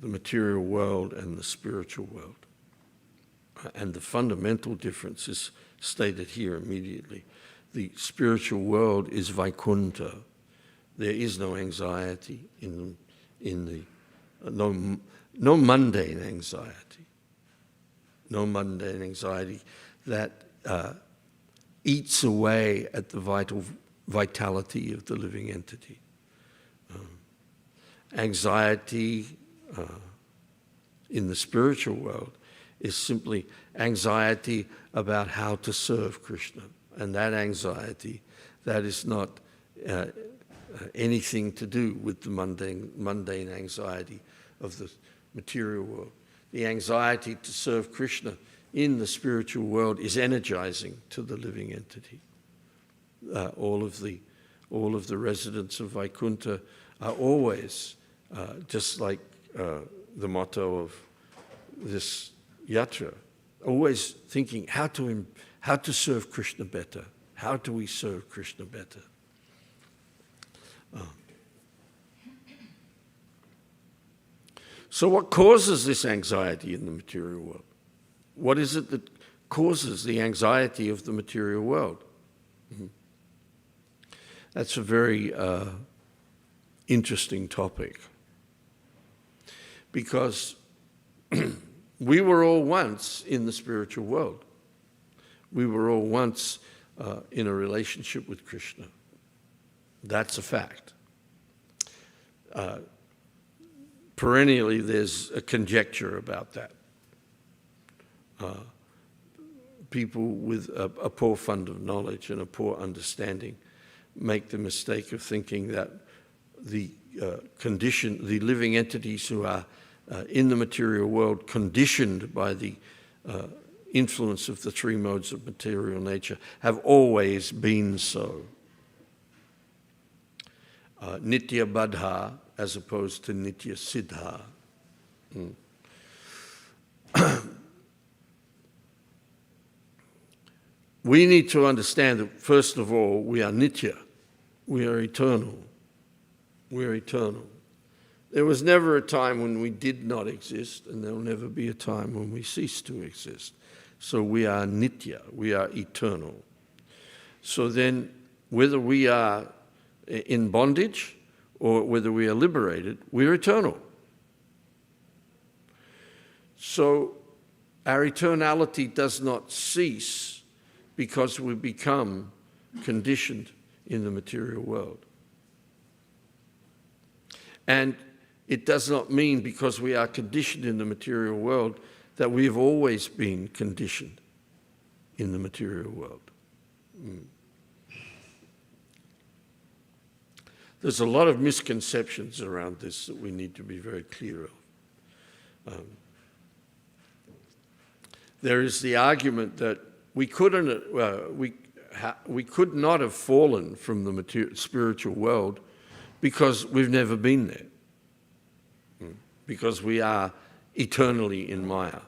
the material world and the spiritual world. And the fundamental difference is stated here immediately. The spiritual world is Vaikuntha. There is no anxiety no mundane anxiety. No mundane anxiety that eats away at the vitality of the living entity. Anxiety in the spiritual world is simply anxiety about how to serve Krishna. And that anxiety, that is not anything to do with the mundane anxiety of the material world. The anxiety to serve Krishna in the spiritual world is energizing to the living entity. All of the residents of Vaikuntha are always, just like the motto of this yatra, always thinking how to serve Krishna better. How do we serve Krishna better? So what causes this anxiety in the material world? What is it that causes the anxiety of the material world? That's a very interesting topic, because we were all once in the spiritual world. We were all once in a relationship with Krishna. That's a fact. Perennially, there's a conjecture about that. People with a poor fund of knowledge and a poor understanding make the mistake of thinking that the living entities who are in the material world, conditioned by the influence of the three modes of material nature, have always been so. Nitya Baddha as opposed to Nitya Siddha. We need to understand that, first of all, we are Nitya. We are eternal. We are eternal. There was never a time when we did not exist, and there will never be a time when we cease to exist. So we are Nitya. We are eternal. So then, whether we are in bondage or whether we are liberated, we are eternal. So our eternality does not cease because we become conditioned in the material world. And it does not mean because we are conditioned in the material world that we have always been conditioned in the material world. There's a lot of misconceptions around this that we need to be very clear of. There is the argument that we could not have fallen from the spiritual world because we've never been there, because we are eternally in Maya.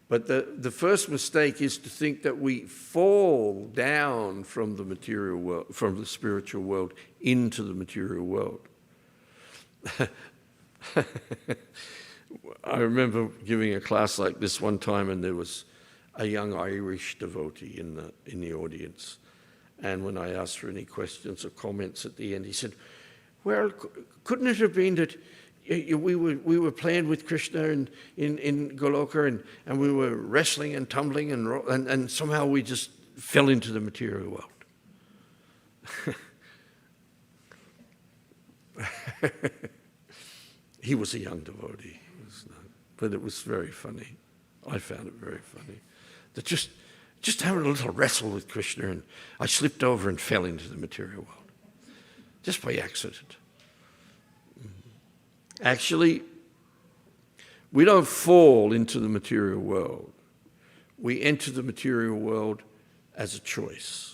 But the first mistake is to think that we fall down from the material world, from the spiritual world, into the material world. I remember giving a class like this one time, and there was a young Irish devotee in the audience. And when I asked for any questions or comments at the end, he said, "Well, couldn't it have been that we were playing with Krishna in Goloka, and we were wrestling and tumbling, and somehow we just fell into the material world?" He was a young devotee, but it was very funny. I found it very funny. That just having a little wrestle with Krishna, and I slipped over and fell into the material world, just by accident. Actually, we don't fall into the material world. We enter the material world as a choice.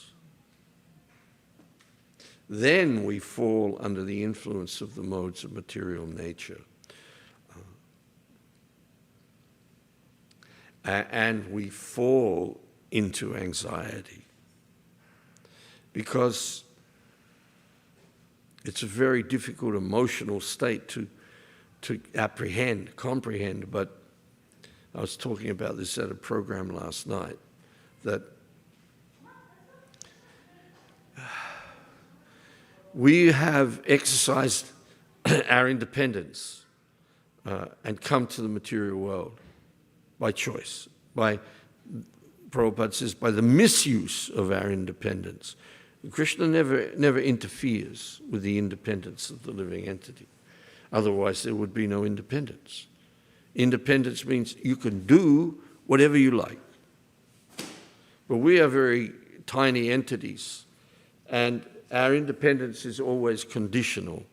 Then we fall under the influence of the modes of material nature. And we fall into anxiety, because it's a very difficult emotional state to comprehend, but I was talking about this at a program last night, that we have exercised our independence and come to the material world by choice, Prabhupada says, by the misuse of our independence. Krishna never interferes with the independence of the living entity. Otherwise, there would be no independence. Independence means you can do whatever you like. But we are very tiny entities, and our independence is always conditional.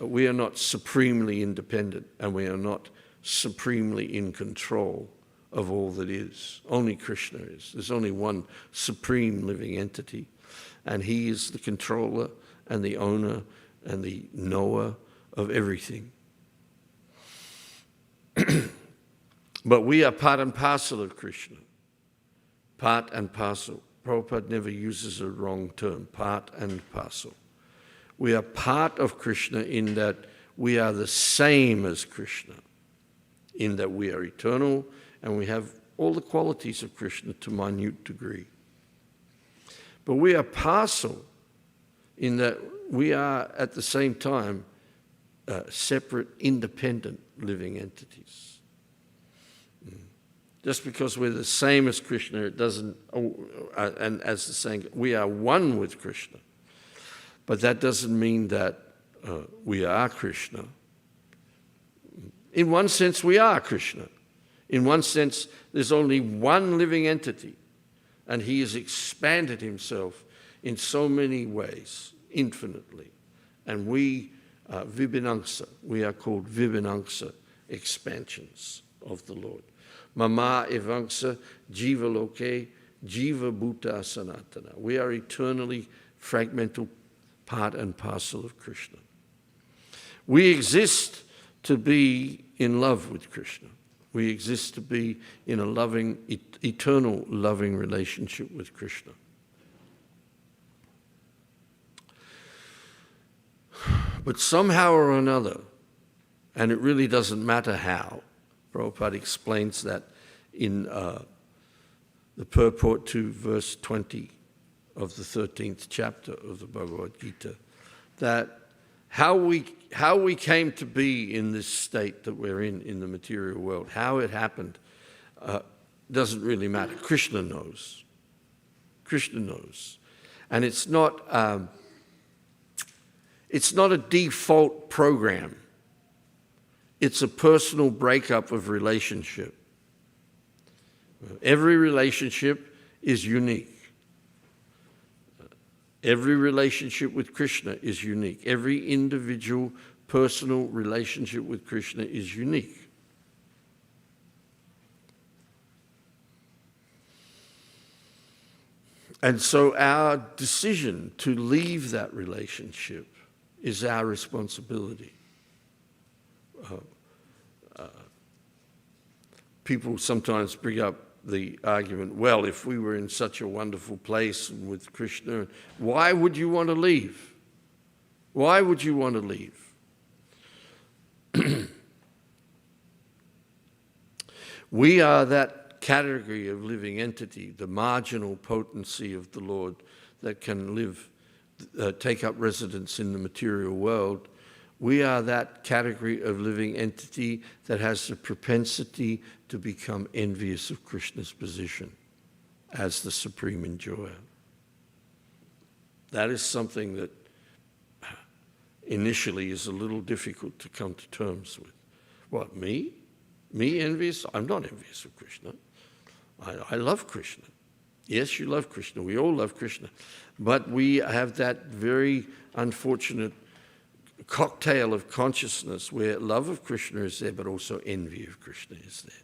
We are not supremely independent, and we are not supremely in control of all that is. Only Krishna is. There's only one supreme living entity, and he is the controller and the owner and the knower of everything. But we are part and parcel of Krishna. Part and parcel. Prabhupada never uses a wrong term, part and parcel. We are part of Krishna in that we are the same as Krishna, in that we are eternal and we have all the qualities of Krishna to minute degree. But we are partial in that we are at the same time separate, independent living entities. Just because we're the same as Krishna, it doesn't, and as the saying, we are one with Krishna. But that doesn't mean that we are Krishna. In one sense, we are Krishna. In one sense, there's only one living entity, and he has expanded himself in so many ways, infinitely. And we, Vibhinangsa, we are called Vibhinangsa, expansions of the Lord. Mama evangsa jiva loke jiva bhuta sanatana. We are eternally fragmental part and parcel of Krishna. We exist to be in love with Krishna. We exist to be in a loving, eternal loving relationship with Krishna. But somehow or another, and it really doesn't matter how, Prabhupada explains that in the purport to verse 20 of the 13th chapter of the Bhagavad Gita, that how we came to be in this state that we're in the material world, how it happened, doesn't really matter. Krishna knows. Krishna knows. And it's not a default program. It's a personal breakup of relationship. Every relationship is unique. Every relationship with Krishna is unique. Every individual personal relationship with Krishna is unique. And so our decision to leave that relationship is our responsibility. People sometimes bring up the argument, well, if we were in such a wonderful place with Krishna, why would you want to leave? Why would you want to leave? We are that category of living entity, the marginal potency of the Lord that can live, take up residence in the material world. We are that category of living entity that has the propensity to become envious of Krishna's position as the supreme enjoyer. That is something that initially is a little difficult to come to terms with. What, me? Me envious? I'm not envious of Krishna. I love Krishna. Yes, you love Krishna. We all love Krishna. But we have that very unfortunate cocktail of consciousness where love of Krishna is there, but also envy of Krishna is there.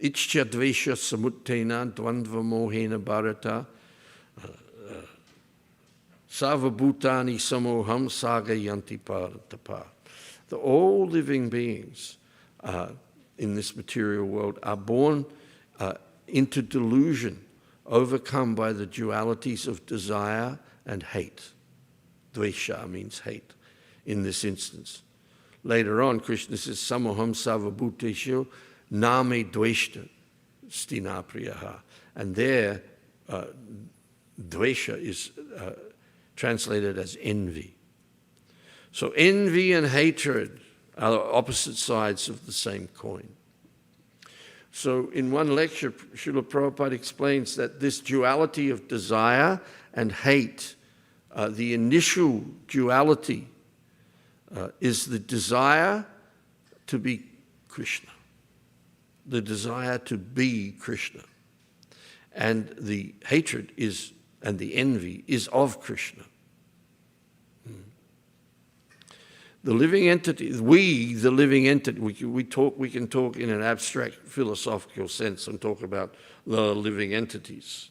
Ichcha dvesha samuttena dvandva mohena bharata sarvabhutani samoham sagayanti paratapa. All living beings in this material world are born into delusion, overcome by the dualities of desire and hate. Dvesha means hate in this instance. Later on, Krishna says, Samoham sarvabhuteshu name dveshta stinapriyaha. And there, dvesha is translated as envy. So envy and hatred are opposite sides of the same coin. So in one lecture, Srila Prabhupada explains that this duality of desire and hate, the initial duality is the desire to be Krishna, the desire to be Krishna. And the hatred is, and the envy is of Krishna. The living entity, the living entity, we can talk in an abstract philosophical sense and talk about the living entities,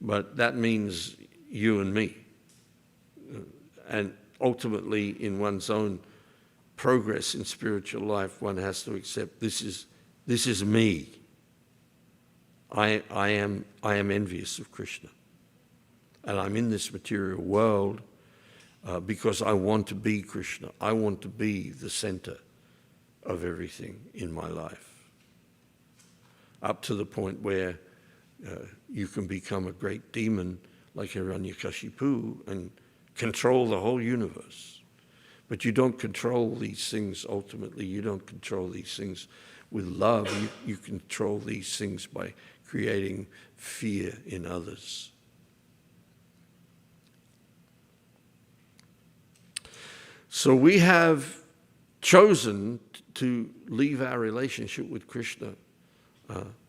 but that means you and me. And ultimately, in one's own progress in spiritual life, one has to accept this is me. I am envious of Krishna, and I'm in this material world. Because I want to be Krishna. I want to be the center of everything in my life, up to the point where you can become a great demon like Hiranyakashipu and control the whole universe. But you don't control these things ultimately. You don't control these things with love. You control these things by creating fear in others. So we have chosen to leave our relationship with Krishna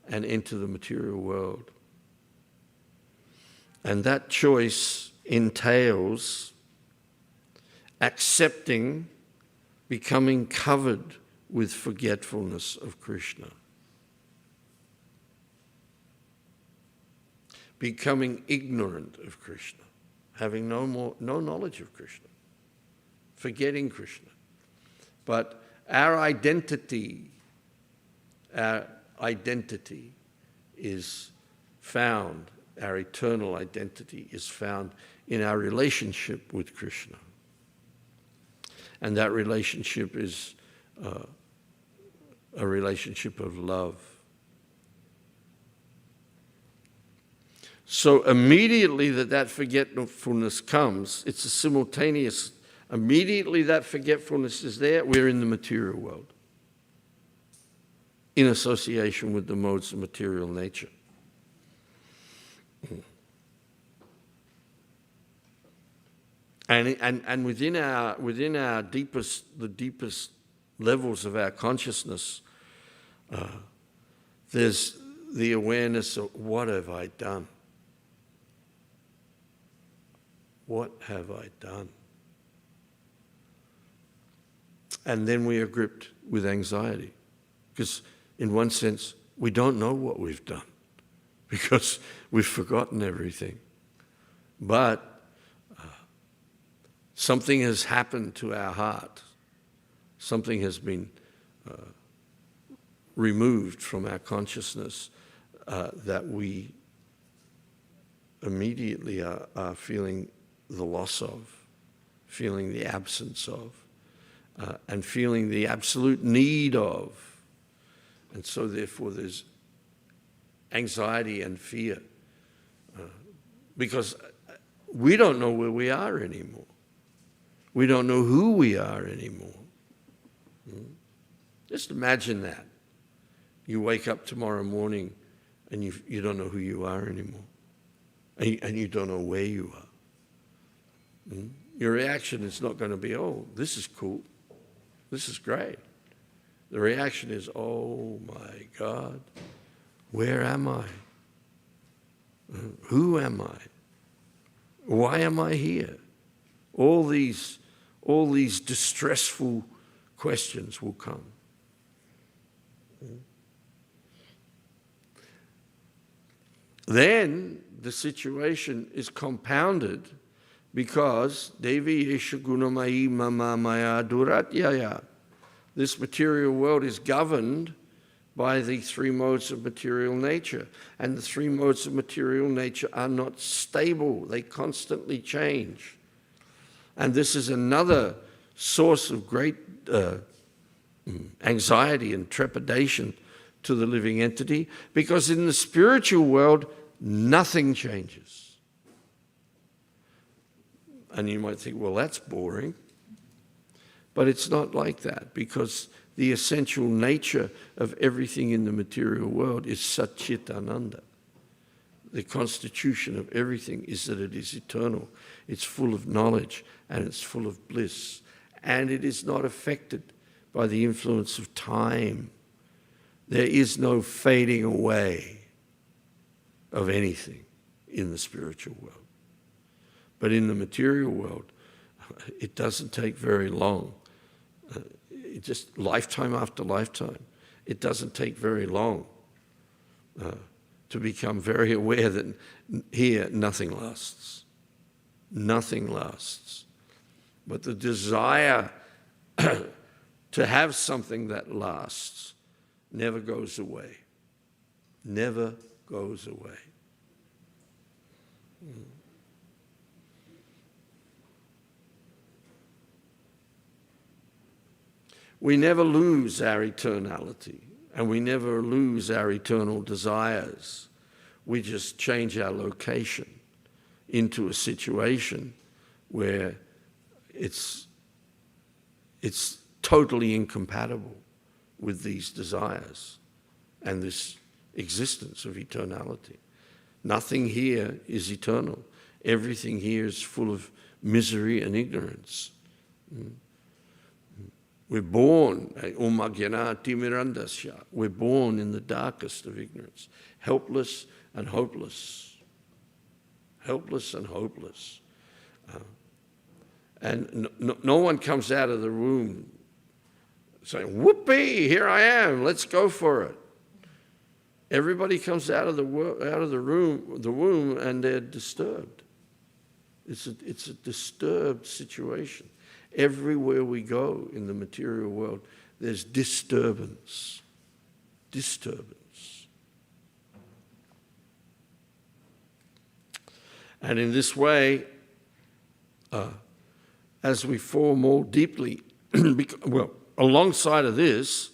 and enter the material world. And that choice entails accepting becoming covered with forgetfulness of Krishna. Becoming ignorant of Krishna, having no knowledge of Krishna, forgetting Krishna. But our identity is found, our eternal identity is found in our relationship with Krishna. And that relationship is a relationship of love. So immediately that forgetfulness comes, it's a simultaneous, immediately that forgetfulness is there, we're in the material world, in association with the modes of material nature. And within our deepest levels of our consciousness, there's the awareness of, what have I done? What have I done? And then we are gripped with anxiety, because in one sense, we don't know what we've done, because we've forgotten everything. But something has happened to our heart. Something has been removed from our consciousness that we immediately are feeling the loss of, feeling the absence of, and feeling the absolute need of. And so therefore there's anxiety and fear, because we don't know where we are anymore. We don't know who we are anymore. Just imagine that. You wake up tomorrow morning and you don't know who you are anymore. And you don't know where you are. Your reaction is not going to be, oh, this is cool. This is great. The reaction is, oh my God, where am I? Who am I? Why am I here? All these distressful questions will come. Then the situation is compounded because Devi Esha Gunamayi Mama Maya Duratyaya. This material world is governed by the three modes of material nature. And the three modes of material nature are not stable. They constantly change. And this is another source of great anxiety and trepidation to the living entity, because in the spiritual world, nothing changes. And you might think, well, that's boring. But it's not like that, because the essential nature of everything in the material world is Satchitananda. The constitution of everything is that it is eternal. It's full of knowledge and it's full of bliss. And it is not affected by the influence of time. There is no fading away of anything in the spiritual world. But in the material world, it doesn't take very long. Just lifetime after lifetime. It doesn't take very long to become very aware that here nothing lasts. Nothing lasts. But the desire to have something that lasts never goes away. Never goes away. We never lose our eternality, and we never lose our eternal desires. We just change our location into a situation where it's totally incompatible with these desires and this existence of eternality. Nothing here is eternal. Everything here is full of misery and ignorance. We're born, we're born in the darkest of ignorance, helpless and hopeless. Helpless and hopeless. And no one comes out of the room saying, whoopee, here I am, let's go for it. Everybody comes out of the womb, and they're disturbed. It's a disturbed situation. Everywhere we go in the material world, there's disturbance. Disturbance. And in this way, as we fall more deeply, alongside of this,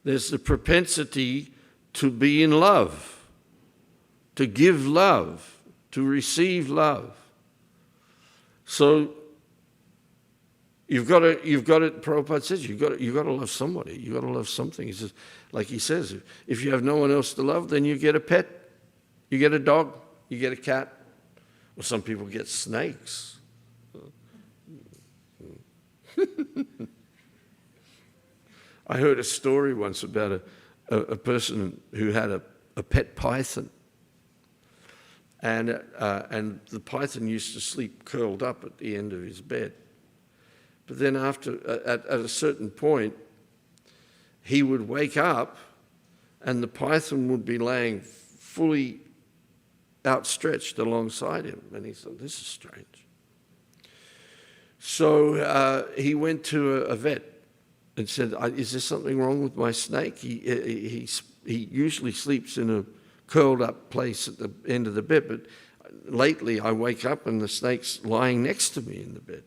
there's the propensity to be in love, to give love, to receive love. So you've got to. Prabhupada says you've got to love somebody. You've got to love something. He says, if you have no one else to love, then you get a pet, you get a dog, you get a cat. Well, some people get snakes. I heard a story once about a person who had a pet python. And the python used to sleep curled up at the end of his bed. But then at a certain point, he would wake up and the python would be laying fully outstretched alongside him. And he thought, this is strange. So he went to a vet and said, is there something wrong with my snake? He usually sleeps in a curled up place at the end of the bed, but lately I wake up and the snake's lying next to me in the bed.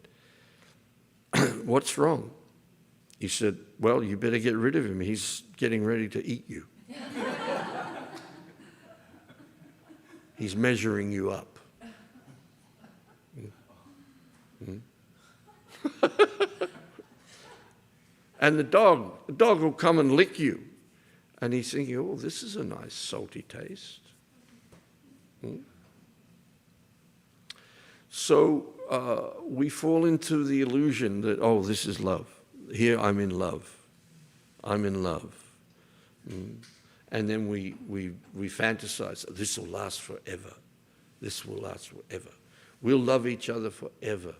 What's wrong? He said, well, you better get rid of him. He's getting ready to eat you. He's measuring you up. And the dog will come and lick you. And he's thinking, oh, this is a nice salty taste. So we fall into the illusion that, oh, this is love. Here I'm in love. I'm in love. And then we fantasize, this will last forever. This will last forever. We'll love each other forever.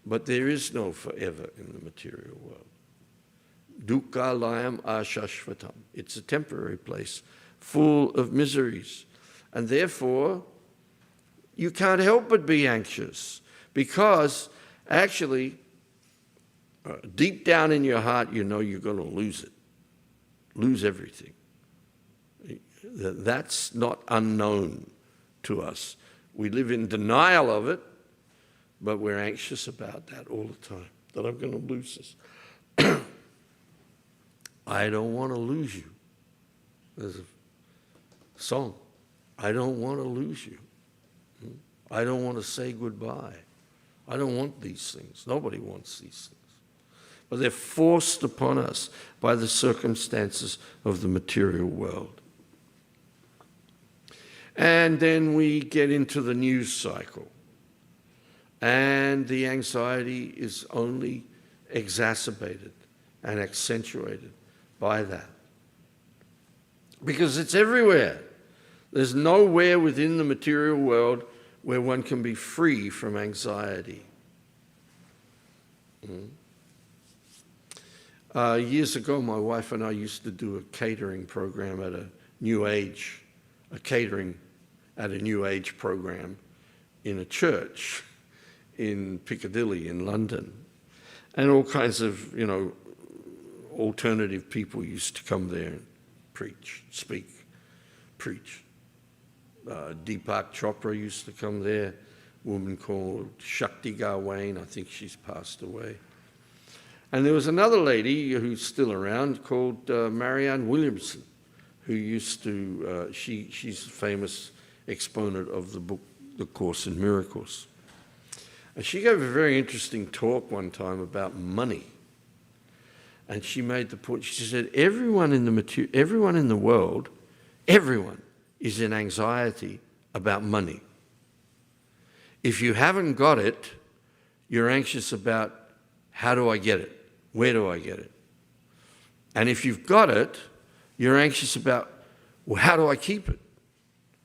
But there is no forever in the material world. Dukkha layam ashashvatam. It's a temporary place full of miseries. And therefore, you can't help but be anxious because actually, deep down in your heart, you know you're going to lose it. Lose everything. That's not unknown to us. We live in denial of it, but we're anxious about that all the time, that I'm going to lose this. I don't want to lose you. There's a song. I don't want to lose you. I don't want to say goodbye. I don't want these things. Nobody wants these things. But they're forced upon us by the circumstances of the material world. And then we get into the news cycle. And the anxiety is only exacerbated and accentuated by that. Because it's everywhere. There's nowhere within the material world where one can be free from anxiety. Years ago, my wife and I used to do a catering program at a New Age, program in a church in Piccadilly in London. And all kinds of, alternative people used to come there and preach. Deepak Chopra used to come there, a woman called Shakti Gawain, I think she's passed away. And there was another lady who's still around called Marianne Williamson, who used to, she's a famous exponent of the book, The Course in Miracles. And she gave a very interesting talk one time about money. And she made the point, she said, everyone in the world, everyone is in anxiety about money. If you haven't got it, you're anxious about how do I get it? Where do I get it? And if you've got it, you're anxious about, well, how do I keep it?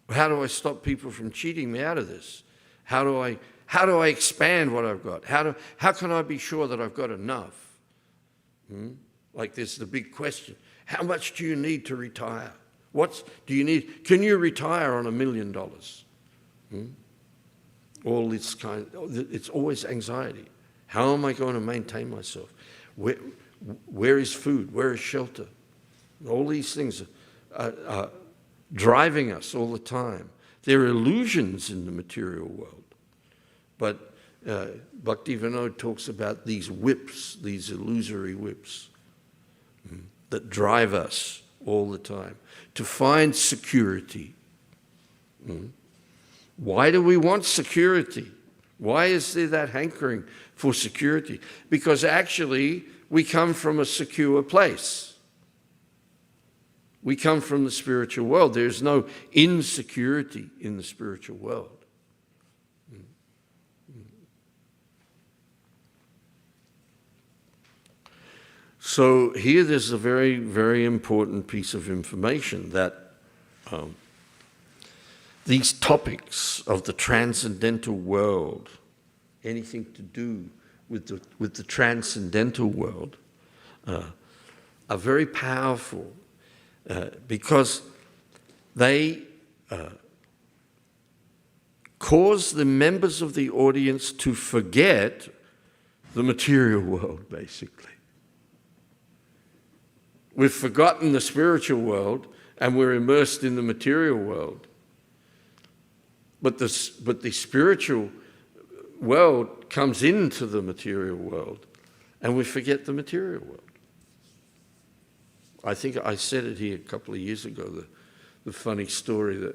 How do I stop people from cheating me out of this? How do I expand what I've got? How can I be sure that I've got enough? Like there's the big question. How much do you need to retire? What do you need? Can you retire on $1 million? All this it's always anxiety. How am I going to maintain myself? Where is food? Where is shelter? All these things are driving us all the time. They're illusions in the material world. But Bhaktivinoda talks about these whips, these illusory whips that drive us all the time to find security. Why do we want security? Why is there that hankering for security? Because actually we come from a secure place. We come from the spiritual world. There's no insecurity in the spiritual world. So here there's a very, very important piece of information that these topics of the transcendental world, anything to do with the transcendental world, are very powerful because they cause the members of the audience to forget the material world, basically. We've forgotten the spiritual world and we're immersed in the material world. But the spiritual world comes into the material world and we forget the material world. I think I said it here a couple of years ago, the funny story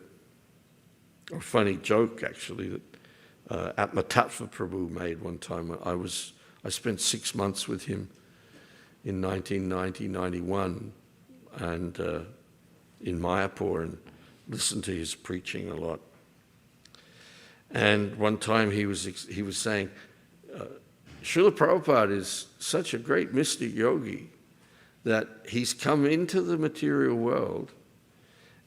or funny joke actually, that Atmatattva Prabhu made one time. I spent 6 months with him in 1990-91 and in Mayapur and listened to his preaching a lot. And one time he was saying, Srila Prabhupada is such a great mystic yogi that he's come into the material world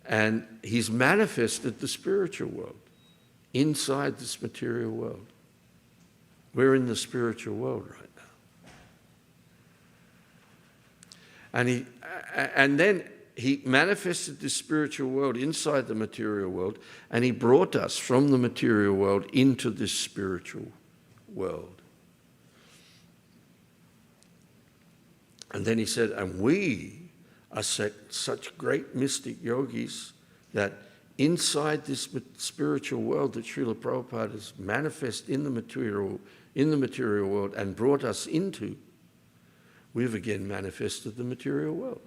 and he's manifested the spiritual world inside this material world. We're in the spiritual world right now. And then he manifested the spiritual world inside the material world, and he brought us from the material world into this spiritual world. And then he said, and we are such great mystic yogis that inside this spiritual world that Srila Prabhupada has manifested in the material world and brought us into, we've again manifested the material world.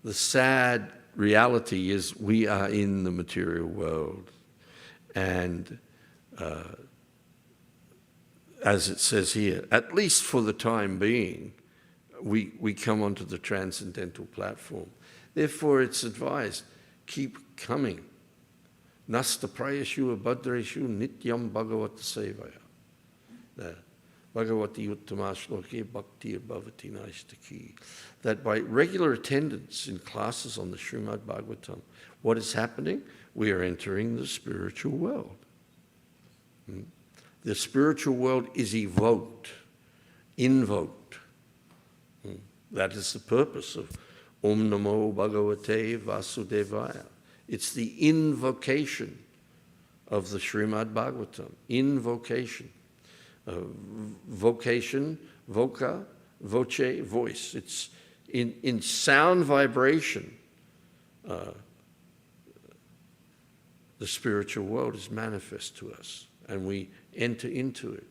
The sad reality is we are in the material world. And as it says here, at least for the time being, we come onto the transcendental platform. Therefore, it's advised, keep coming. Nasta prayashu abhadreshu nityam bhagavat sevaya. Bhagavati uttama shloke bhakti bhavati naistaki. That by regular attendance in classes on the Srimad Bhagavatam, what is happening? We are entering the spiritual world. The spiritual world is evoked, invoked. That is the purpose of Om Namo Bhagavate Vasudevaya. It's the invocation of the Srimad Bhagavatam. Invocation. Vocation, voca, voce, voice. It's in sound vibration. the spiritual world is manifest to us, and we enter into it.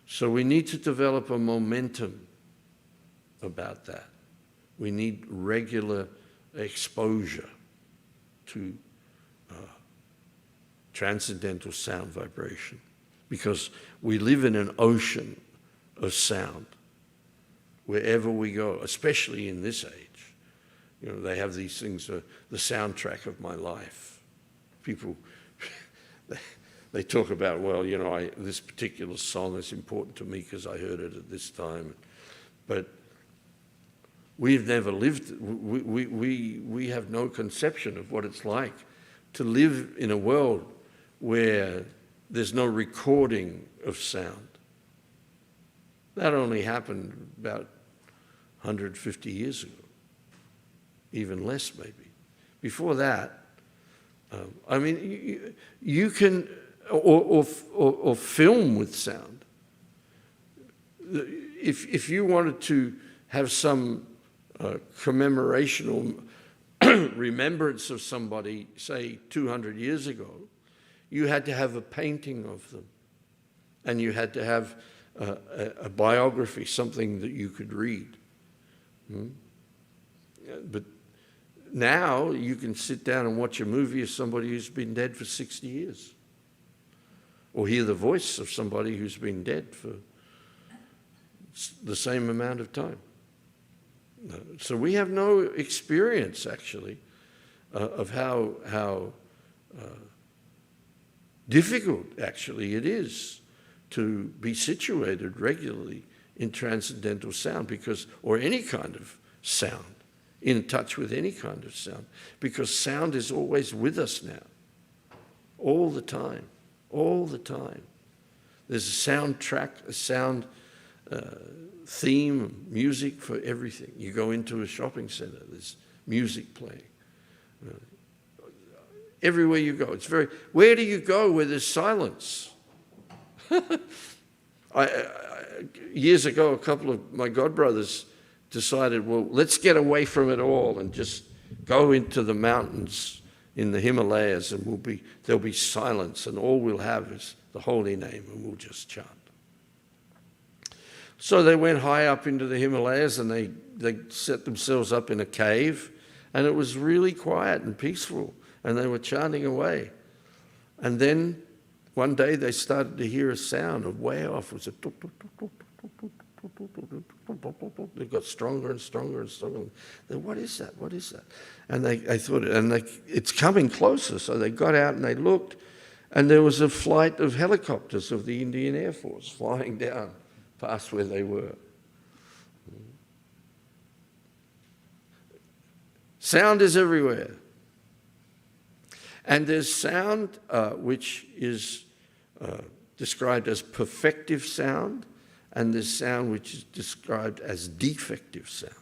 So we need to develop a momentum about that. We need regular exposure to transcendental sound vibration, because we live in an ocean of sound wherever we go, especially in this age. You know, they have these things, the soundtrack of my life. People, they talk about, well, you know, this particular song is important to me because I heard it at this time. But we've never lived, we have no conception of what it's like to live in a world where there's no recording of sound. That only happened about 150 years ago, even less maybe. Before that, I mean, you can, or film with sound. If you wanted to have some commemoration or remembrance of somebody, say 200 years ago, you had to have a painting of them, and you had to have a biography, something that you could read. But now you can sit down and watch a movie of somebody who's been dead for 60 years, or hear the voice of somebody who's been dead for the same amount of time. So we have no experience, actually, of how difficult, actually, it is to be situated regularly in transcendental sound, because, or any kind of sound, in touch with any kind of sound, because sound is always with us now, all the time, all the time. There's a soundtrack, a sound theme, music for everything. You go into a shopping center, there's music playing. Everywhere you go, it's very. Where do you go where there's silence? Years ago, a couple of my godbrothers decided, well, let's get away from it all and just go into the mountains in the Himalayas, and there'll be silence, and all we'll have is the holy name, and we'll just chant. So they went high up into the Himalayas, and they set themselves up in a cave, and it was really quiet and peaceful, and they were chanting away. And then one day they started to hear a sound of way off. It was a tuk, tuk, tuk, tuk, tuk, tuk, tuk, tuk, tuk, tuk, tuk, tuk, tuk. It got stronger and stronger and stronger. Then, what is that? What is that? And they thought, it's coming closer. So they got out and they looked, and there was a flight of helicopters of the Indian Air Force flying down past where they were. Sound is everywhere. And there's sound which is described as perfective sound, and there's sound which is described as defective sound.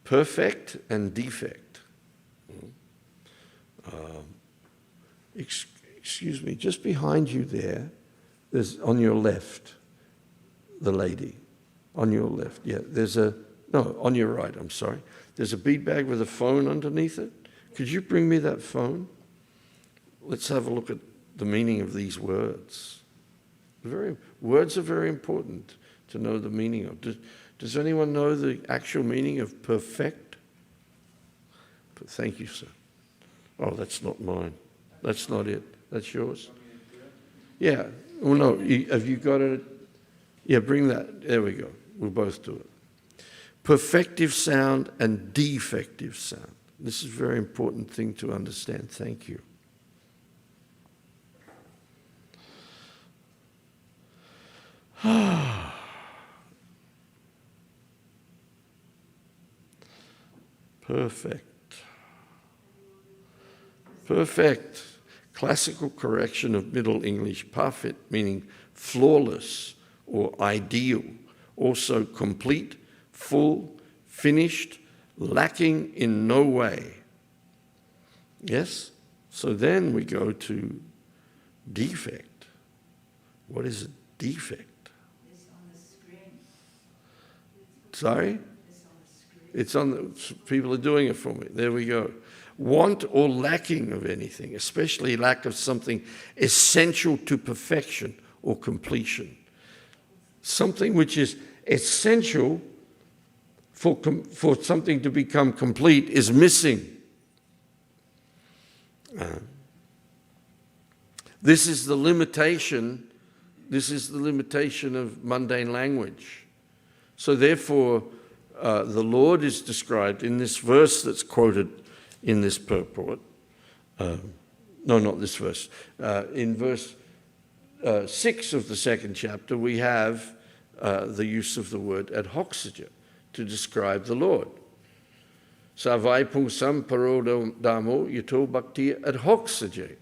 Perfect and defect. Excuse me, just behind you there's on your left, the lady. On your left, yeah. On your right, I'm sorry. There's a bead bag with a phone underneath it. Could you bring me that phone? Let's have a look at the meaning of these words. Words are very important to know the meaning of. Does anyone know the actual meaning of perfect? Thank you, sir. Oh, that's not mine. That's not it. That's yours? Yeah. Well, no. Have you got it? Yeah, bring that. There we go. We'll both do it. Perfective sound and defective sound. This is a very important thing to understand. Thank you. Perfect. Perfect. Classical correction of Middle English. Perfect, meaning flawless or ideal. Also complete, full, finished, lacking in no way. Yes? So then we go to defect. What is a defect? It's on the screen. Sorry? It's on the screen. It's on. People are doing it for me. There we go. Want or lacking of anything, especially lack of something essential to perfection or completion. Something which is essential for something to become complete is missing. This is the limitation. This is the limitation of mundane language. So therefore, the Lord is described in this verse that's quoted in this purport. No, not this verse. In verse 6 of the second chapter, we have the use of the word adhoxaja to describe the Lord. Savai pungsam paro damo yato bhakti adhoxaja.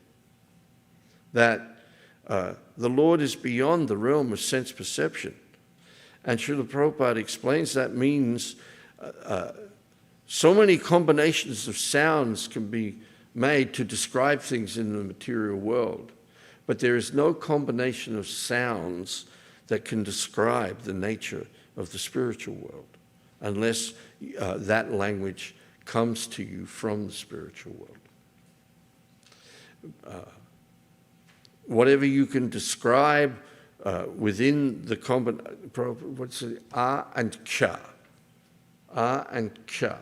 That the Lord is beyond the realm of sense perception. And Srila Prabhupada explains that means so many combinations of sounds can be made to describe things in the material world, but there is no combination of sounds that can describe the nature of the spiritual world unless that language comes to you from the spiritual world. Whatever you can describe within the what's it? A and cha. A and cha.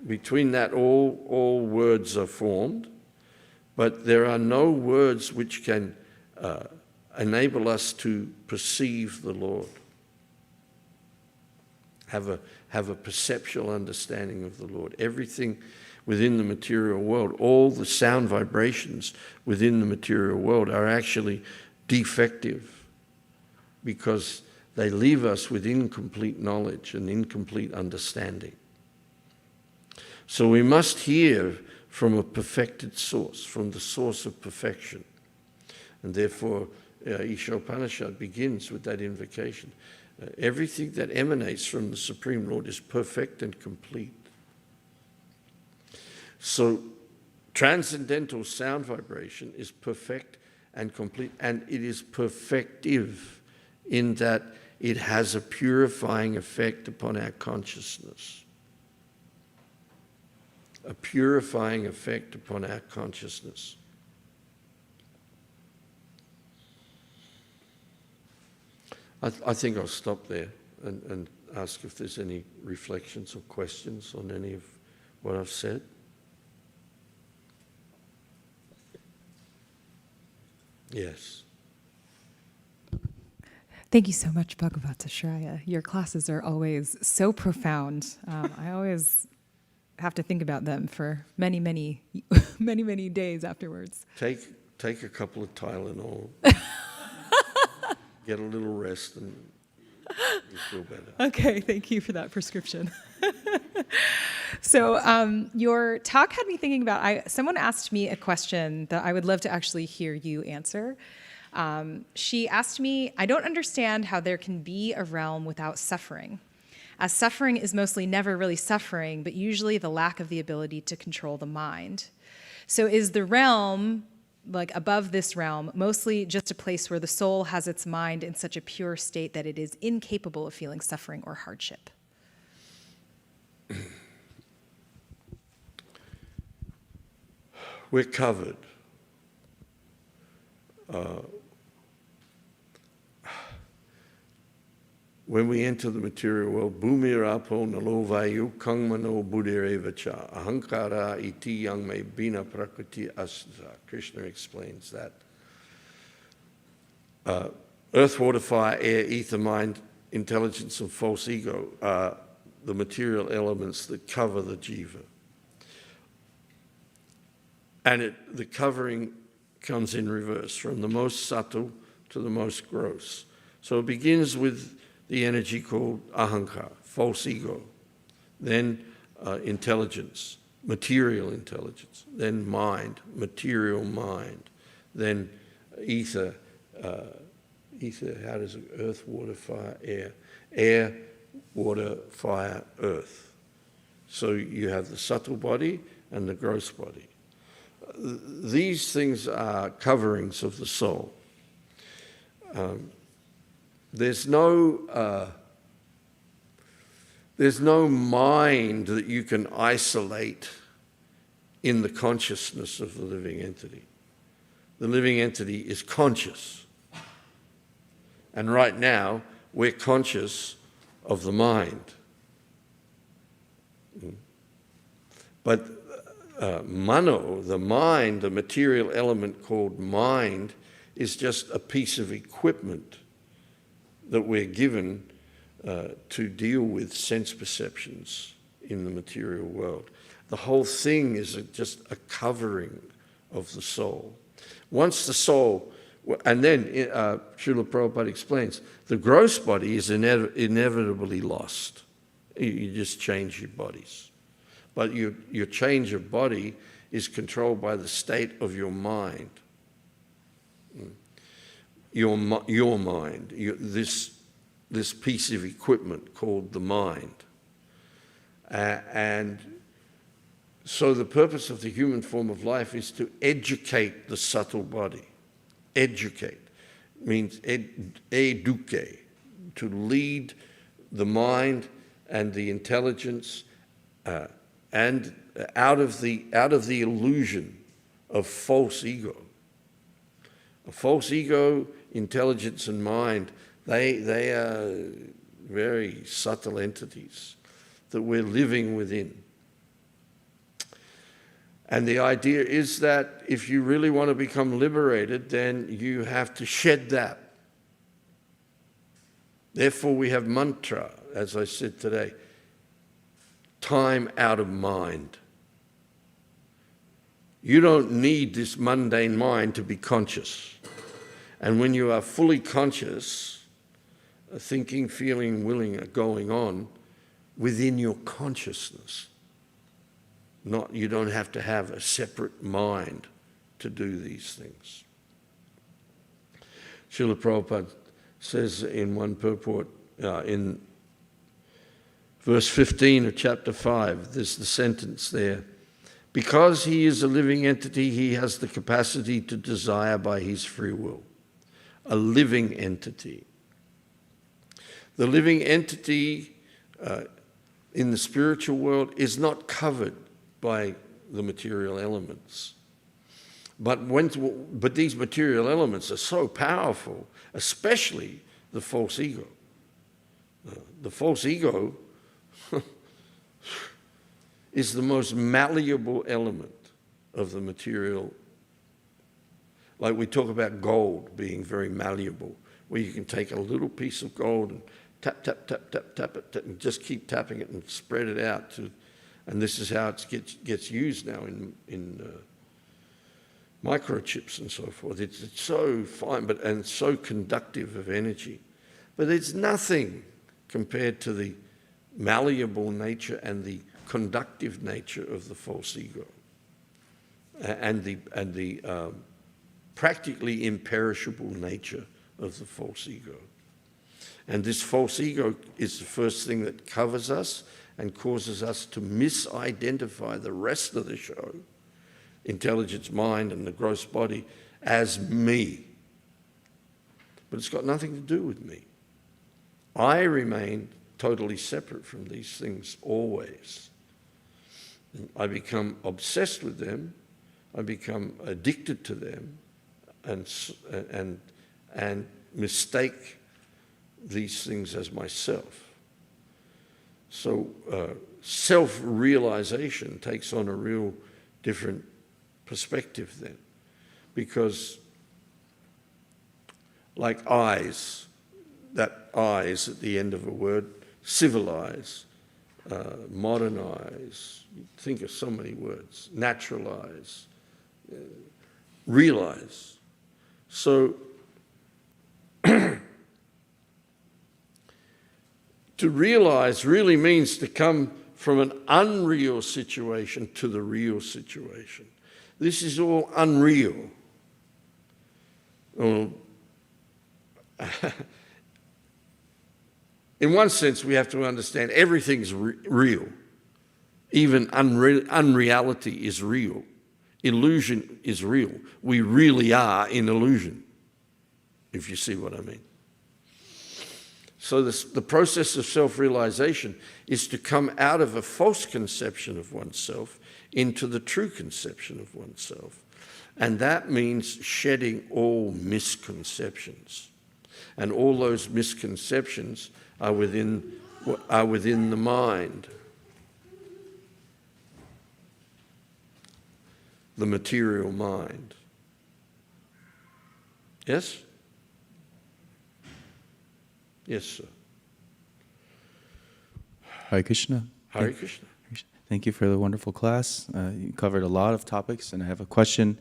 Between that, all words are formed, but there are no words which can enable us to perceive the Lord, have a perceptual understanding of the Lord. Everything within the material world, all the sound vibrations within the material world are actually defective because they leave us with incomplete knowledge and incomplete understanding. So we must hear from a perfected source, from the source of perfection. And therefore, Ishopanishad begins with that invocation. Everything that emanates from the Supreme Lord is perfect and complete. So transcendental sound vibration is perfect and complete, and it is perfective in that it has a purifying effect upon our consciousness. A purifying effect upon our consciousness. I think I'll stop there and ask if there's any reflections or questions on any of what I've said. Yes. Thank you so much, Bhagavat Ashraya. Your classes are always so profound. I always have to think about them for many, many, many, many days afterwards. Take a couple of Tylenol. Get a little rest and you feel better. Okay, thank you for that prescription. So your talk had me thinking about, someone asked me a question that I would love to actually hear you answer. She asked me, I don't understand how there can be a realm without suffering, as suffering is mostly never really suffering, but usually the lack of the ability to control the mind. So is the realm, like above this realm, mostly just a place where the soul has its mind in such a pure state that it is incapable of feeling suffering or hardship? We're covered. When we enter the material world, bhumirapo nalo vayu kangmano buddhirevacha ahankara iti yang me bina prakriti asza. Krishna explains that. Earth, water, fire, air, ether, mind, intelligence, and false ego are the material elements that cover the jiva. And the covering comes in reverse, from the most subtle to the most gross. So it begins with the energy called ahankara, false ego, then intelligence, material intelligence, then mind, material mind, then ether, how does it, earth, water, fire, air, water, fire, earth. So you have the subtle body and the gross body. These things are coverings of the soul. There's no There's no mind that you can isolate in the consciousness of the living entity. The living entity is conscious. And right now, we're conscious of the mind. But mano, the mind, the material element called mind, is just a piece of equipment that we're given to deal with sense perceptions in the material world. The whole thing is just a covering of the soul. Once the soul, and then Srila Prabhupada explains, the gross body is inevitably lost. You just change your bodies. But your change of body is controlled by the state of your mind. Your mind, this piece of equipment called the mind. And so the purpose of the human form of life is to educate the subtle body. Educate means eduque, to lead the mind and the intelligence and out of the illusion of false ego. A false ego, intelligence, and mind, they are very subtle entities that we're living within. And the idea is that if you really want to become liberated, then you have to shed that. Therefore, we have mantra, as I said today, time out of mind. You don't need this mundane mind to be conscious. And when you are fully conscious, thinking, feeling, willing are going on within your consciousness. You don't have to have a separate mind to do these things. Srila Prabhupada says in one purport, in verse 15 of chapter 5, there's the sentence there, because he is a living entity, he has the capacity to desire by his free will. A living entity. The living entity in the spiritual world is not covered by the material elements. But these material elements are so powerful, especially the false ego. The false ego is the most malleable element of the material. Like we talk about gold being very malleable, where you can take a little piece of gold and tap, tap, tap, tap, tap it, and just keep tapping it and spread it out to. And this is how it gets used now in microchips and so forth. It's so fine and so conductive of energy. But it's nothing compared to the malleable nature and the conductive nature of the false ego and the practically imperishable nature of the false ego. And this false ego is the first thing that covers us and causes us to misidentify the rest of the show, intelligence, mind, and the gross body, as me. But it's got nothing to do with me. I remain totally separate from these things always. I become obsessed with them, I become addicted to them, and mistake these things as myself. So self-realization takes on a real different perspective then. Because like eyes, that eyes at the end of a word, civilize, modernize, think of so many words, naturalize, realize. So to realize really means to come from an unreal situation to the real situation. This is all unreal. In one sense, we have to understand everything's real. Even unreality is real. Illusion is real. We really are in illusion, if you see what I mean. So the process of self-realization is to come out of a false conception of oneself into the true conception of oneself. And that means shedding all misconceptions. And all those misconceptions are within the mind. The material mind. Yes? Yes, sir. Hare Krishna. Hare Krishna. Thank you for the wonderful class. You covered a lot of topics, and I have a question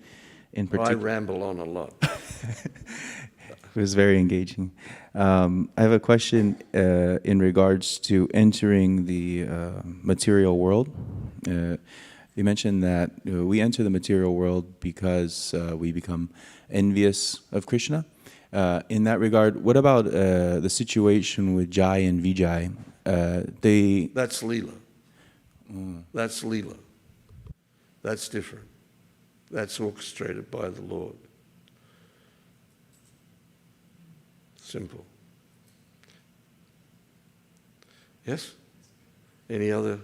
in I particular. ramble on a lot. It was very engaging. I have a question in regards to entering the material world. You mentioned that we enter the material world because we become envious of Krishna. In that regard, what about the situation with Jai and Vijay? That's Leela. That's Leela. That's different. That's orchestrated by the Lord. Simple. Yes? Any other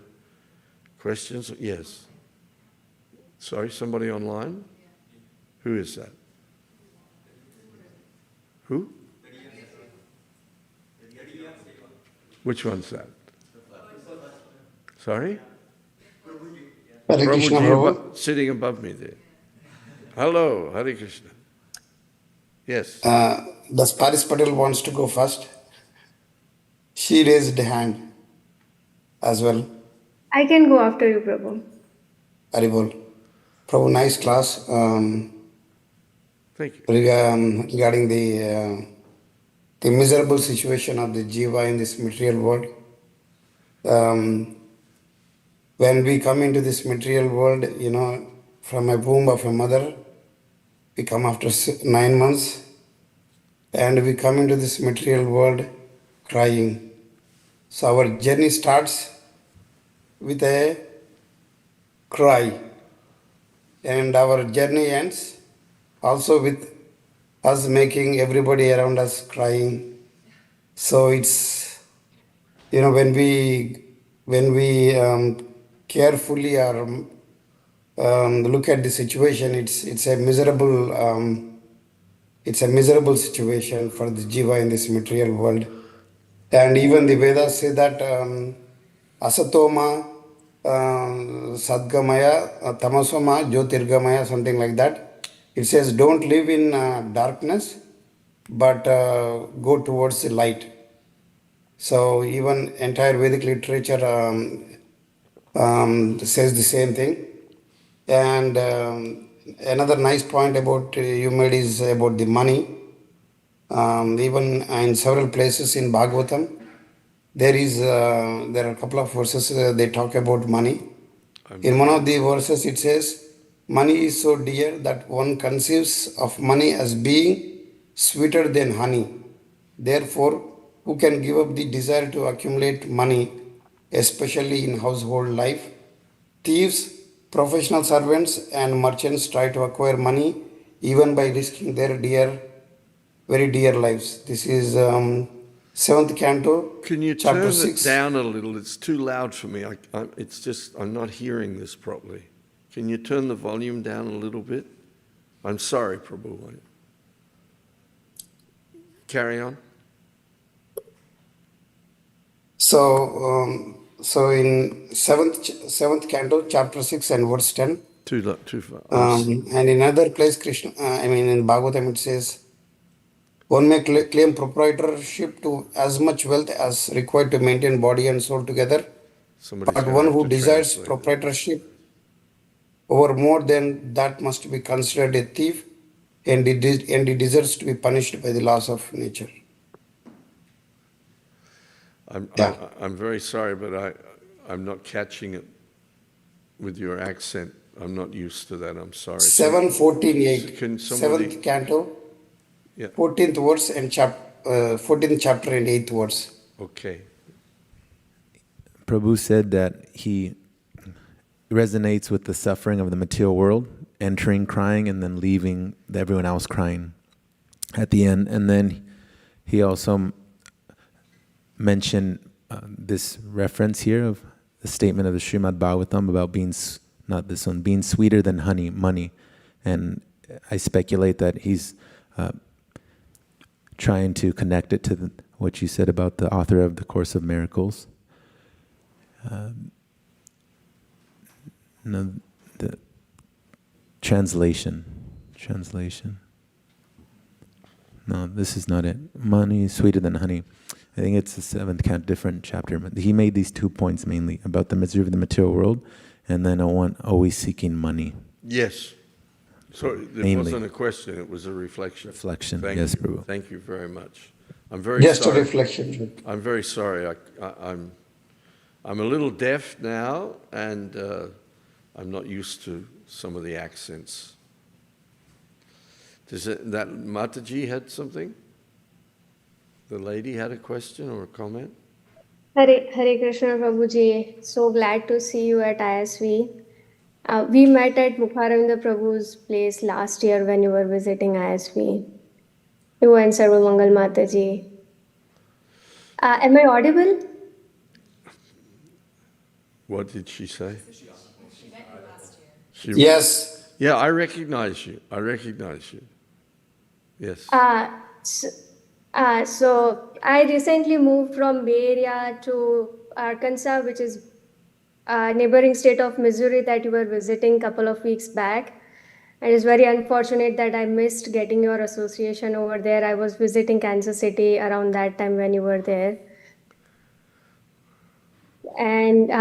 questions? Yes. Sorry, somebody online? Who is that? Who? Which one's that? Sorry? Hare Krishna, Prabhuji Prabhu. sitting above me there. Hello, Hare Krishna. Yes. Does Paris Patel wants to go first? She raised a hand as well. I can go after you, Prabhu. Haribol. Prabhu, nice class. Thank you. Regarding the miserable situation of the jiva in this material world. When we come into this material world, from a womb of a mother, we come after 9 months, and we come into this material world crying. So our journey starts with a cry, and our journey ends also with us making everybody around us crying. So it's, when we carefully or look at the situation, it's a miserable situation for the jiva in this material world. And even the Vedas say that asatoma sadgamaya tamasoma jyotirgamaya, something like that. It says don't live in darkness, but go towards the light. So even entire Vedic literature says the same thing. And another nice point about you made is about the money. Even in several places in Bhagavatam, there are a couple of verses they talk about money. In one of the verses it says, money is so dear that one conceives of money as being sweeter than honey. Therefore, who can give up the desire to accumulate money, especially in household life? Thieves, professional servants, and merchants try to acquire money even by risking their very dear lives. This is 7th canto, Can you chapter turn 6. it down a little? It's too loud for me. I'm not hearing this properly. Can you turn the volume down a little bit? I'm sorry, Prabhu. Carry on. So in 7th canto, chapter 6 and verse 10. Too far. And in another place, in Bhagavatam it says, one may claim proprietorship to as much wealth as required to maintain body and soul together. Somebody's But gonna one have who to desires translate. proprietorship over more than that must be considered a thief, and he deserves to be punished by the laws of nature. I'm very sorry, but I'm not catching it with your accent. I'm not used to that. I'm sorry. 7:14:8. Can somebody- 7th canto, Yeah. 14th verse and 14th chapter and 8th verse. Okay. Prabhu said that he resonates with the suffering of the material world, entering crying and then leaving everyone else crying at the end. And then he also mention this reference here of the statement of the Srimad Bhagavatam about being, not this one, being sweeter than honey, money. And I speculate that he's trying to connect it to what you said about the author of the Course of Miracles. No, the translation. No, this is not it. Money is sweeter than honey. I think it's the 7th different chapter. He made these 2 points mainly about the misery of the material world, and then always seeking money. Yes. So it Mainly. wasn't a question, it was a reflection. Reflection, Thank yes, you. Prabhu. Thank you very much. I'm very Just sorry. a reflection. I'm very sorry. I'm a little deaf now, and I'm not used to some of the accents. That Mataji had something? The lady had a question or a comment? Hare Krishna Prabhuji, so glad to see you at ISV. We met at Mukharavindra Prabhu's place last year when you were visiting ISV. You and Sarvamangal Mataji. Am I audible? What did she say? Yes. Yeah, I recognize you. Yes. So I recently moved from Bay Area to Arkansas, which is a neighboring state of Missouri that you were visiting a couple of weeks back. And it's very unfortunate that I missed getting your association over there. I was visiting Kansas City around that time when you were there. And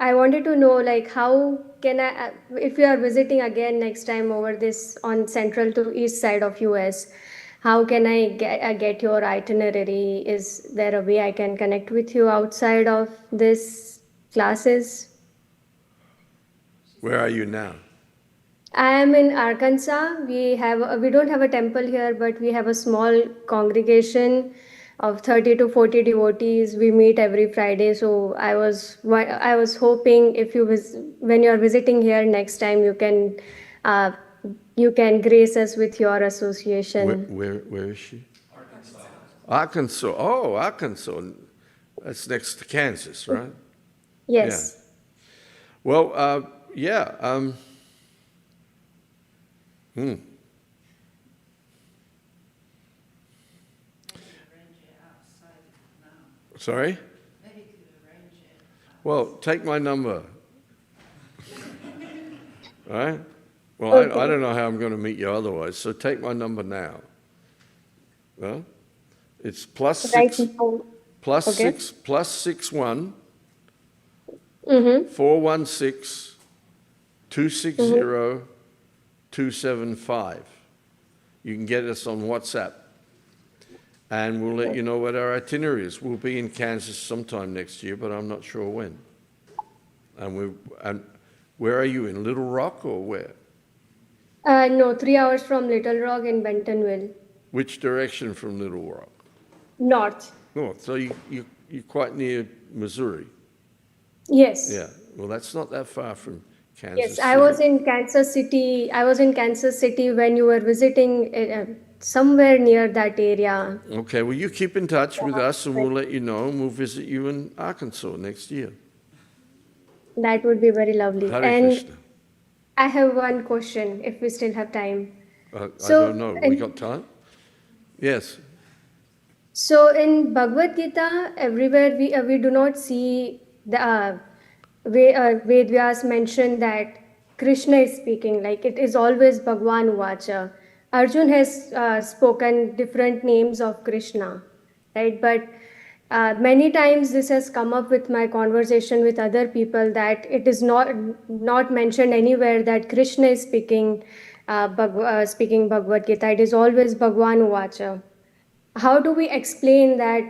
I wanted to know, like, how can I, if you are visiting again next time over this on central to east side of US, how can I get your itinerary? Is there a way I can connect with you outside of this classes? Where are you now? I am in Arkansas. We don't have a temple here, but we have a small congregation of 30 to 40 devotees. We meet every Friday. So I was hoping when you are visiting here next time, you can grace us with your association. Where is she? Arkansas. Oh, Arkansas. That's next to Kansas, right? Yes. Yeah. Well, yeah. Sorry? Well, take my number. All right? Well, Okay. I don't know how I'm going to meet you otherwise, so take my number now. Well, it's plus Right six, now. plus Okay. six, plus 61 Mm-hmm. 416 260 275. You can get us on WhatsApp, and we'll let you know what our itinerary is. We'll be in Kansas sometime next year, but I'm not sure when. And where are you, in Little Rock or where? No, 3 hours from Little Rock in Bentonville. Which direction from Little Rock? North. North. So you're quite near Missouri. Yes. Yeah. Well, that's not that far from Kansas Yes, City. I was in Kansas City when you were visiting somewhere near that area. Okay. Well, you keep in touch with us, and we'll let you know, and we'll visit you in Arkansas next year. That would be very lovely. Hare And Krishna. I have one question, if we still have time. I So, don't know. We and- got time? Yes. So in Bhagavad Gita, everywhere we do not see the Ved Vyas mention that Krishna is speaking. Like, it is always Bhagwan Vacha. Arjun has spoken different names of Krishna, right? But many times this has come up with my conversation with other people that it is not mentioned anywhere that Krishna is speaking Bhagavad Gita. It is always Bhagwan Vacha. How do we explain that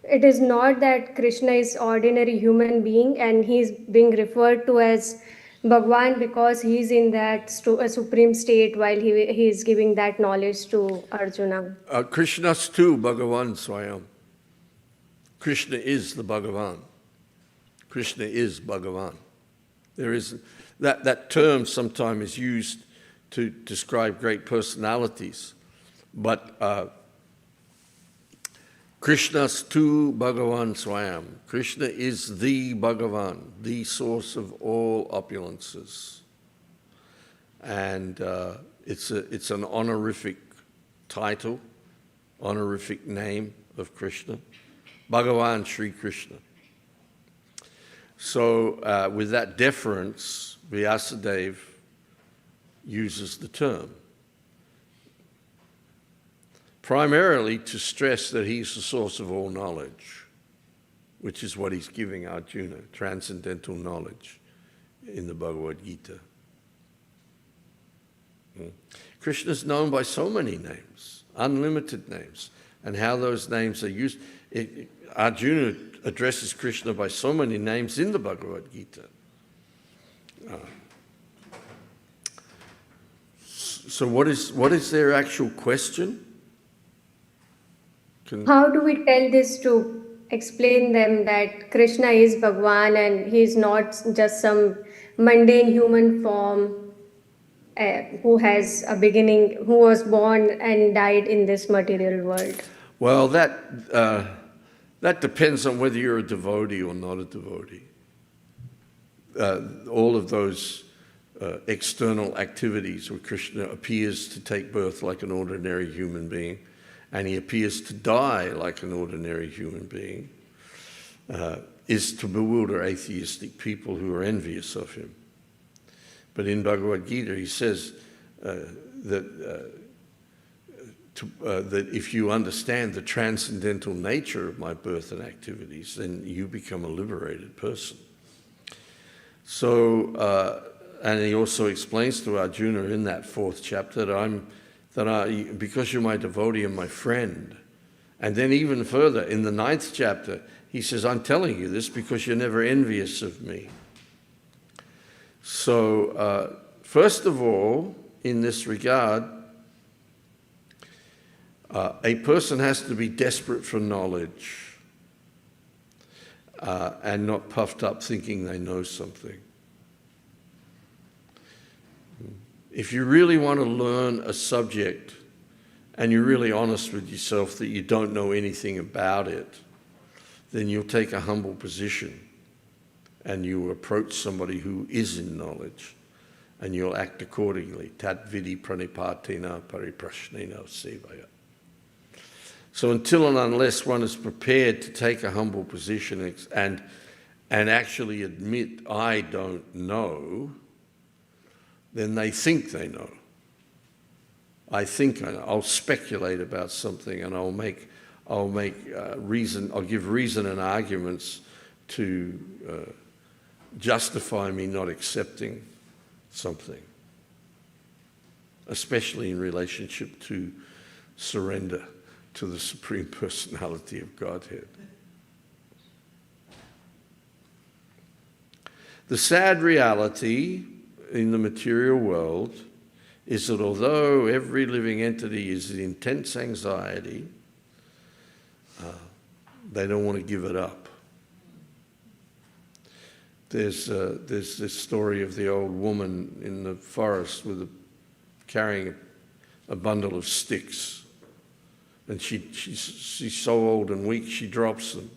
it is not that Krishna is ordinary human being and he's being referred to as Bhagwan because he's in that supreme state while he is giving that knowledge to Arjuna? Krishnastu Bhagavan Swayam. Krishna is the Bhagavan. Krishna is Bhagavan. There is that term sometimes is used to describe great personalities, but Krishnastu Bhagavan Swayam. Krishna is the Bhagavan, the source of all opulences. And it's an honorific title, honorific name of Krishna, Bhagavan Sri Krishna. So with that deference, Vyasadeva uses the term, primarily to stress that he's the source of all knowledge, which is what he's giving Arjuna, transcendental knowledge in the Bhagavad Gita. Krishna is known by so many names, unlimited names, and how those names are used. Arjuna addresses Krishna by so many names in the Bhagavad Gita. So what is their actual question? How do we tell this to explain them that Krishna is Bhagwan and he is not just some mundane human form who has a beginning, who was born and died in this material world? Well, that depends on whether you're a devotee or not a devotee. All of those external activities where Krishna appears to take birth like an ordinary human being, and he appears to die like an ordinary human being, is to bewilder atheistic people who are envious of him. But in Bhagavad Gita, he says that if you understand the transcendental nature of my birth and activities, then you become a liberated person. So, and he also explains to Arjuna in that 4th chapter that because you're my devotee and my friend. And then even further, in the 9th chapter, he says, I'm telling you this because you're never envious of me. So, first of all, in this regard, a person has to be desperate for knowledge and not puffed up thinking they know something. If you really want to learn a subject and you're really honest with yourself that you don't know anything about it, then you'll take a humble position and you approach somebody who is in knowledge and you'll act accordingly. Tat vidi pranipatina pariprashnena sevaya. So until and unless one is prepared to take a humble position and actually admit, I don't know, then they think they know. I think I know. I'll speculate about something and I'll give reason and arguments to justify me not accepting something, especially in relationship to surrender to the Supreme Personality of Godhead. The sad reality in the material world is that although every living entity is in intense anxiety, they don't want to give it up. There's this story of the old woman in the forest carrying a bundle of sticks, and she's so old and weak she drops them.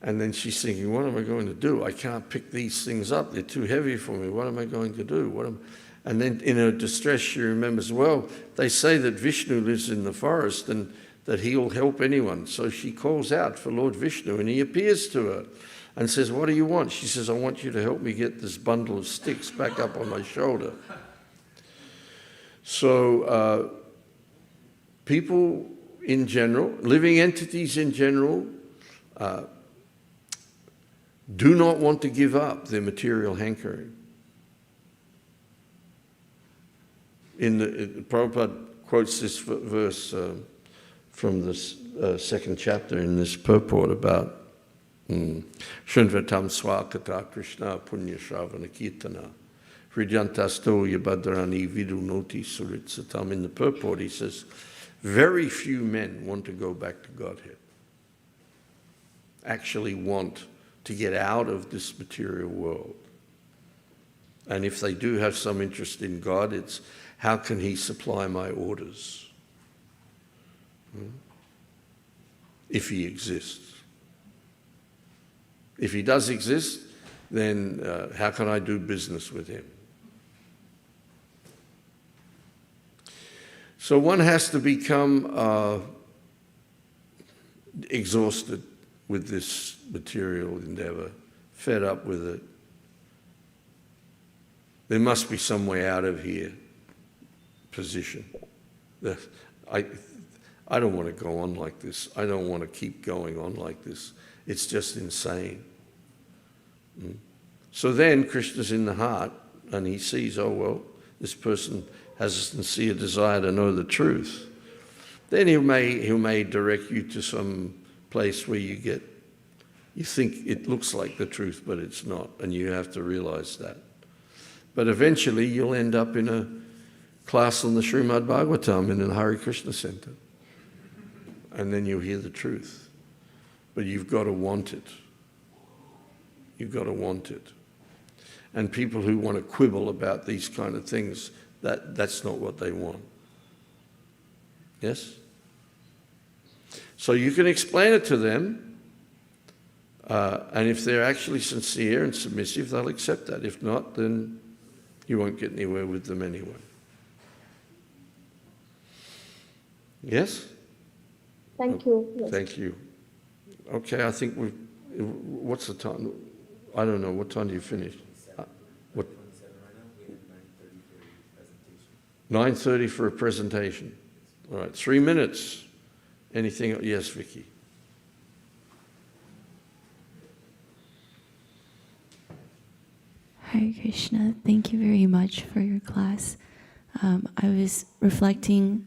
And then she's thinking, what am I going to do? I can't pick these things up. They're too heavy for me. What am I going to do? And then in her distress, she remembers, well, they say that Vishnu lives in the forest and that he'll help anyone. So she calls out for Lord Vishnu and he appears to her and says, what do you want? She says, I want you to help me get this bundle of sticks back up on my shoulder. So people in general, living entities in general, do not want to give up their material hankering. Prabhupada quotes this verse from this 2nd chapter in this purport about Shrunvatam Swakata Krishna Punya Shravana Kirtana Hridyantasto Yabhadrani Vidu Noti Suritsatam. In the purport he says, very few men want to go back to Godhead, actually want to get out of this material world. And if they do have some interest in God, it's how can he supply my orders? if he exists. If he does exist, then how can I do business with him? So one has to become exhausted with this material endeavor, fed up with it. There must be some way out of here position. I don't want to go on like this. I don't want to keep going on like this. It's just insane. So then Krishna's in the heart and he sees, oh, well, this person has a sincere desire to know the truth. Then he may direct you to some place where you think it looks like the truth, but it's not, and you have to realize that. But eventually you'll end up in a class on the Srimad Bhagavatam in a Hare Krishna center. And then you'll hear the truth. But you've got to want it. You've got to want it. And people who want to quibble about these kind of things, that's not what they want. Yes? So you can explain it to them, and if they're actually sincere and submissive, they'll accept that. If not, then you won't get anywhere with them anyway. Yes? Thank you. Yes. Thank you. Okay, I think what's the time? I don't know. What time do you finish? What? 9:30 for a presentation. All right, 3 minutes. Anything? Yes, Vicky. Hare Krishna, thank you very much for your class. I was reflecting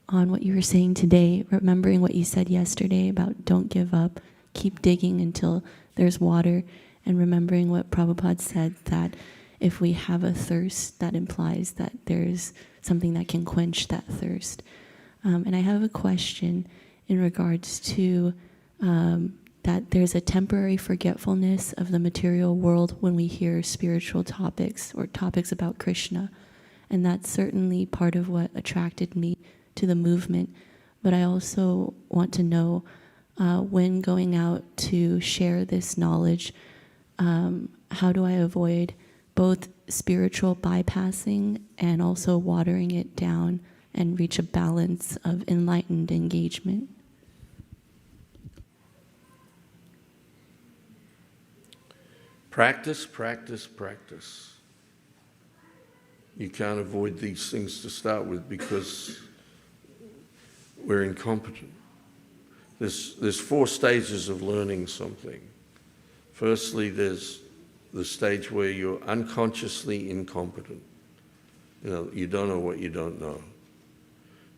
on what you were saying today, remembering what you said yesterday about don't give up, keep digging until there's water, and remembering what Prabhupada said, that if we have a thirst, that implies that there's something that can quench that thirst. And I have a question in regards to that there's a temporary forgetfulness of the material world when we hear spiritual topics or topics about Krishna. And that's certainly part of what attracted me to the movement. But I also want to know, when going out to share this knowledge, how do I avoid both spiritual bypassing and also watering it down and reach a balance of enlightened engagement? Practice, practice, practice. You can't avoid these things to start with because we're incompetent. There's 4 stages of learning something. Firstly, there's the stage where you're unconsciously incompetent. You don't know what you don't know.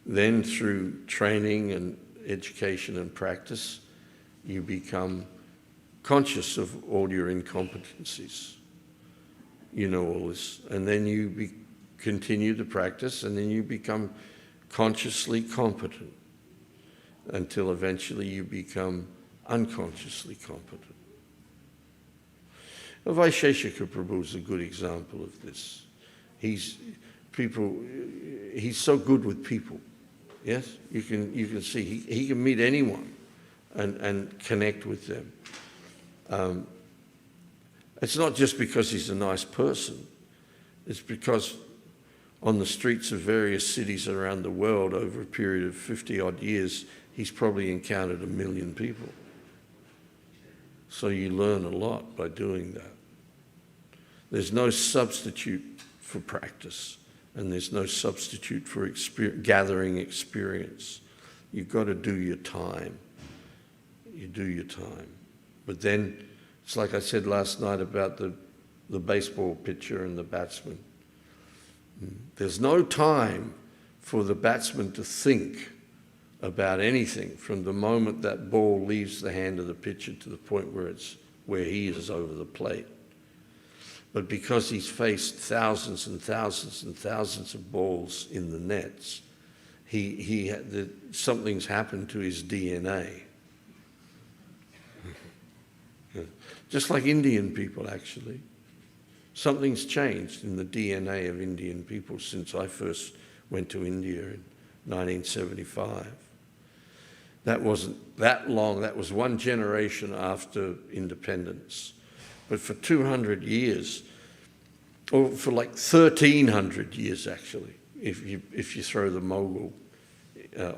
Then through training and education and practice, you become conscious of all your incompetencies. You know all this. And then you continue to practice, and then you become consciously competent until eventually you become unconsciously competent. Vaisheshika Prabhu is a good example of this. He's so good with people. Yes? You can see he can meet anyone and connect with them. It's not just because he's a nice person. It's because on the streets of various cities around the world over a period of 50-odd years, he's probably encountered 1 million people. So you learn a lot by doing that. There's no substitute for practice, and there's no substitute for gathering experience. You've got to do your time. You do your time. But then, it's like I said last night about the baseball pitcher and the batsman. There's no time for the batsman to think about anything from the moment that ball leaves the hand of the pitcher to the point where he is over the plate. But because he's faced thousands and thousands and thousands of balls in the nets, something's happened to his DNA. Just like Indian people, actually. Something's changed in the DNA of Indian people since I first went to India in 1975. That wasn't that long. That was one generation after independence. But for 200 years, or for like 1,300 years actually, if you throw the Mughal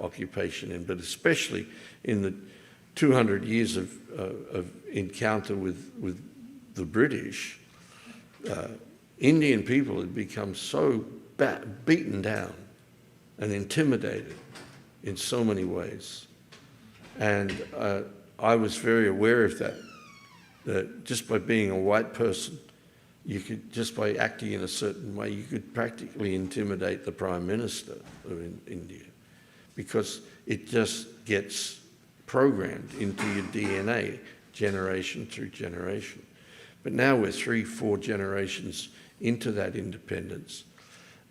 occupation in, but especially in the 200 years of encounter with the British, Indian people had become so beaten down and intimidated in so many ways. And I was very aware of that just by being a white person, you could, just by acting in a certain way, you could practically intimidate the Prime Minister of India, because it just gets programmed into your DNA generation through generation. But now we're 3-4 generations into that independence,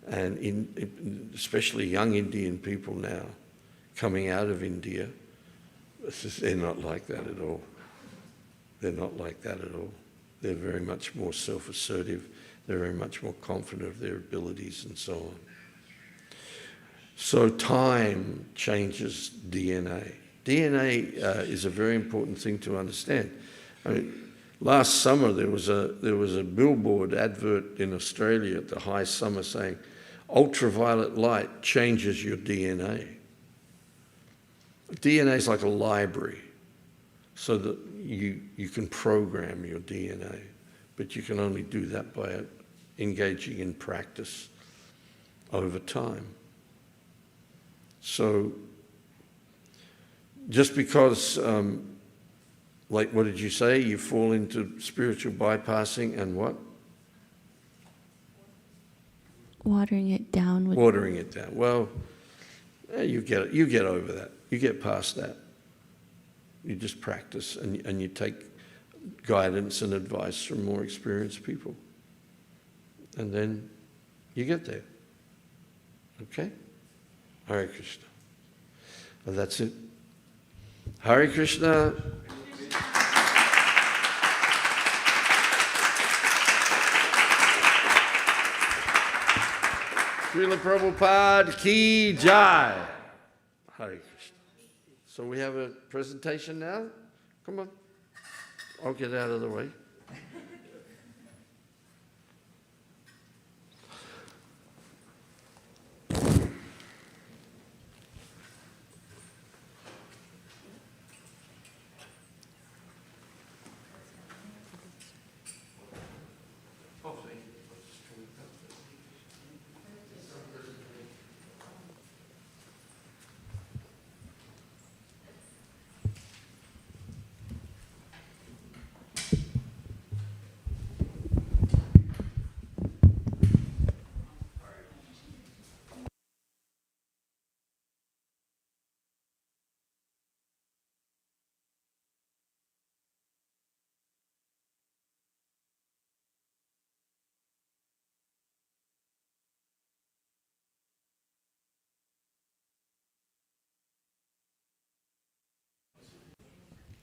and especially young Indian people now coming out of India, they're not like that at all. They're not like that at all. They're very much more self-assertive. They're very much more confident of their abilities and so on. So time changes DNA. DNA is a very important thing to understand. I mean, last summer there was a billboard advert in Australia at the high summer saying, ultraviolet light changes your DNA. DNA is like a library, so that you can program your DNA, but you can only do that by engaging in practice over time. So just because, like what did you say, you fall into spiritual bypassing and what? Watering it down. Watering it down. Well, you get over that. You get past that. You just practice and you take guidance and advice from more experienced people. And then you get there. Okay? Hare Krishna. Well, that's it. Hare Krishna. Srila Prabhupada ki jai. Hare Krishna. So we have a presentation now? Come on. I'll get out of the way.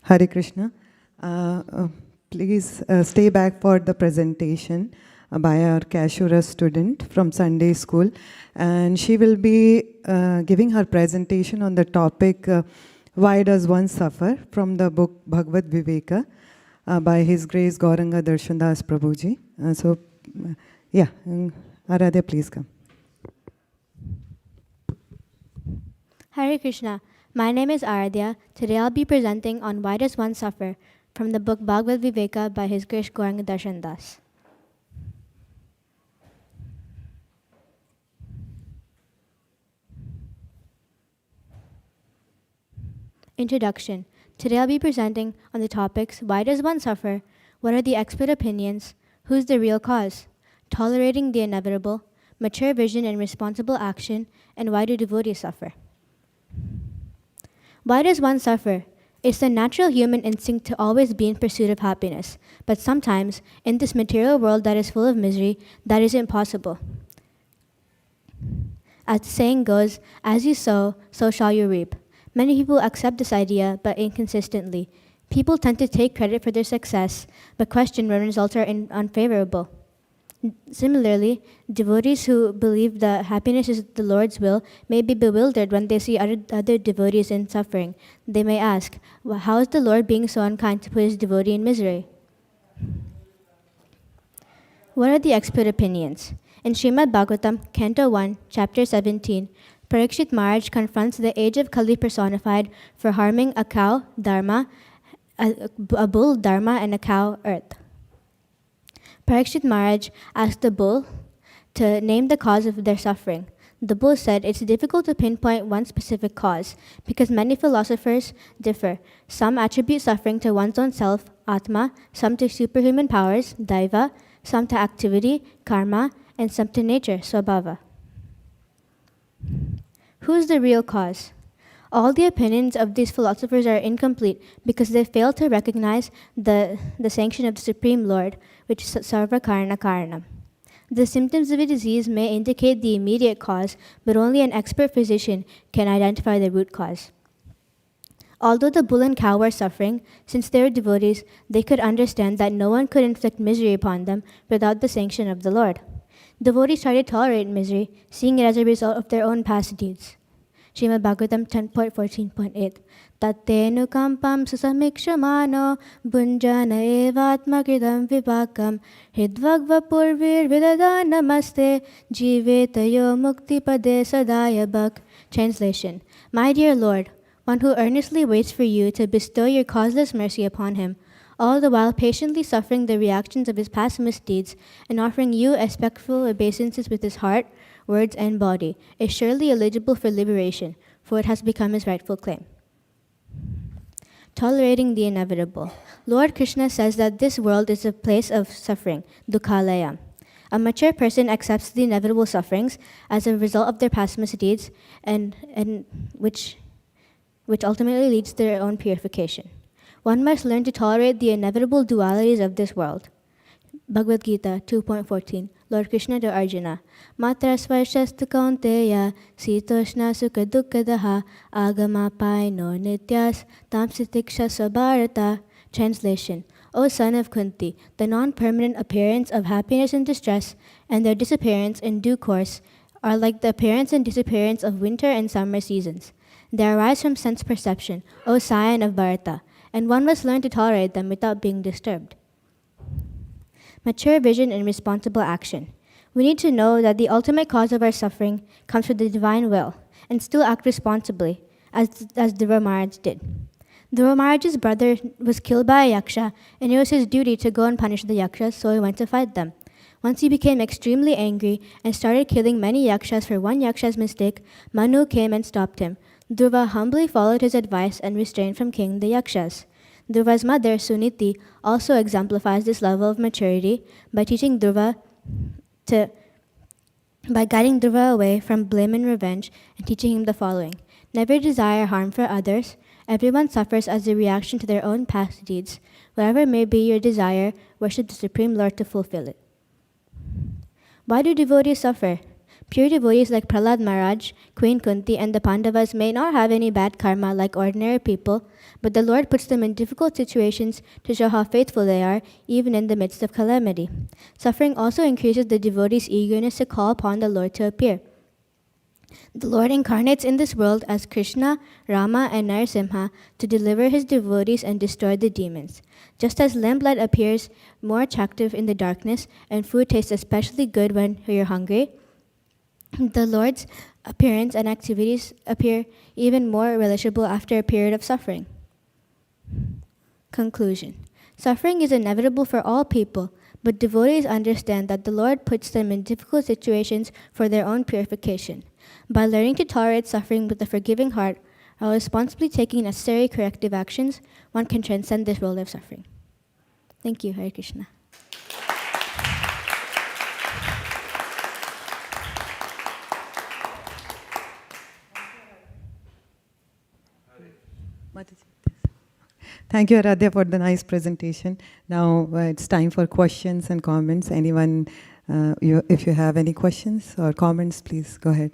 Hare Krishna. Please stay back for the presentation by our Kashura student from Sunday school. And she will be giving her presentation on the topic, Why Does One Suffer? From the book Bhagavat Viveka by His Grace Gauranga Darshandas Prabhuji. Aradhya, please come. Hare Krishna. My name is Aradhya. Today I'll be presenting on Why Does One Suffer? From the book Bhagavat Viveka by His Grace Gauranga Darshandas. Introduction. Today I'll be presenting on the topics Why Does One Suffer? What are the expert opinions? Who's the real cause? Tolerating the inevitable, mature vision and responsible action, and why do devotees suffer? Why does one suffer? It's the natural human instinct to always be in pursuit of happiness. But sometimes, in this material world that is full of misery, that is impossible. As the saying goes, as you sow, so shall you reap. Many people accept this idea, but inconsistently. People tend to take credit for their success, but question when results are unfavorable. Similarly, devotees who believe that happiness is the Lord's will may be bewildered when they see other devotees in suffering. They may ask, "Well, how is the Lord being so unkind to put his devotee in misery?" What are the expert opinions? In Srimad Bhagavatam, Canto 1, Chapter 17, Parikshit Maharaj confronts the age of Kali personified for harming a cow, Dharma, a bull, Dharma, and a cow, Earth. Parikshit Maharaj asked the bull to name the cause of their suffering. The bull said it's difficult to pinpoint one specific cause because many philosophers differ. Some attribute suffering to one's own self, Atma, some to superhuman powers, Daiva, some to activity, Karma, and some to nature, Swabhava. Who's the real cause? All the opinions of these philosophers are incomplete because they fail to recognize the sanction of the Supreme Lord, which is Sarva Karana Karanam. The symptoms of a disease may indicate the immediate cause, but only an expert physician can identify the root cause. Although the bull and cow were suffering, since they were devotees, they could understand that no one could inflict misery upon them without the sanction of the Lord. Devotees try to tolerate misery, seeing it as a result of their own past deeds. Srimad Bhagavatam 10.14.8 Tattenu kampam susamikshamano bunjana evatmakridam vipakam hidvagva purvir vidada namaste jivetayo muktipade sadayabak. Translation: My dear Lord, one who earnestly waits for you to bestow your causeless mercy upon him, all the while patiently suffering the reactions of his past misdeeds and offering you respectful obeisances with his heart, words, and body, is surely eligible for liberation, for it has become his rightful claim. Tolerating the inevitable. Lord Krishna says that this world is a place of suffering, dukkhalaya. A mature person accepts the inevitable sufferings as a result of their past misdeeds, and which ultimately leads to their own purification. One must learn to tolerate the inevitable dualities of this world. Bhagavad Gita 2.14, Lord Krishna to Arjuna, Matra svarshastu kaunteya, sitoshna sukha dukkadaha, agama paino nityas, tamsitiksha sabharata. Translation: O son of Kunti, the non-permanent appearance of happiness and distress, and their disappearance in due course, are like the appearance and disappearance of winter and summer seasons. They arise from sense perception, O scion of Bharata, and one must learn to tolerate them without being disturbed. Mature vision and responsible action. We need to know that the ultimate cause of our suffering comes from the divine will, and still act responsibly, as Dhruva Maharaj did. Dhruva Maharaj's brother was killed by a yaksha, and it was his duty to go and punish the yakshas, so he went to fight them. Once he became extremely angry and started killing many yakshas for one yaksha's mistake, Manu came and stopped him. Dhruva humbly followed his advice and restrained from killing the yakshas. Dhruva's mother, Suniti, also exemplifies this level of maturity by guiding Dhruva away from blame and revenge and teaching him the following: Never desire harm for others. Everyone suffers as a reaction to their own past deeds. Whatever may be your desire, worship the Supreme Lord to fulfill it. Why do devotees suffer? Pure devotees like Prahlad Maharaj, Queen Kunti, and the Pandavas may not have any bad karma like ordinary people, but the Lord puts them in difficult situations to show how faithful they are, even in the midst of calamity. Suffering also increases the devotee's eagerness to call upon the Lord to appear. The Lord incarnates in this world as Krishna, Rama, and Narasimha to deliver his devotees and destroy the demons. Just as lamplight appears more attractive in the darkness and food tastes especially good when you're hungry, the Lord's appearance and activities appear even more relishable after a period of suffering. Conclusion. Suffering is inevitable for all people, but devotees understand that the Lord puts them in difficult situations for their own purification. By learning to tolerate suffering with a forgiving heart, while responsibly taking necessary corrective actions, one can transcend this world of suffering. Thank you, Hare Krishna. Thank you, Aradhya, for the nice presentation. Now it's time for questions and comments. Anyone, if you have any questions or comments, please go ahead.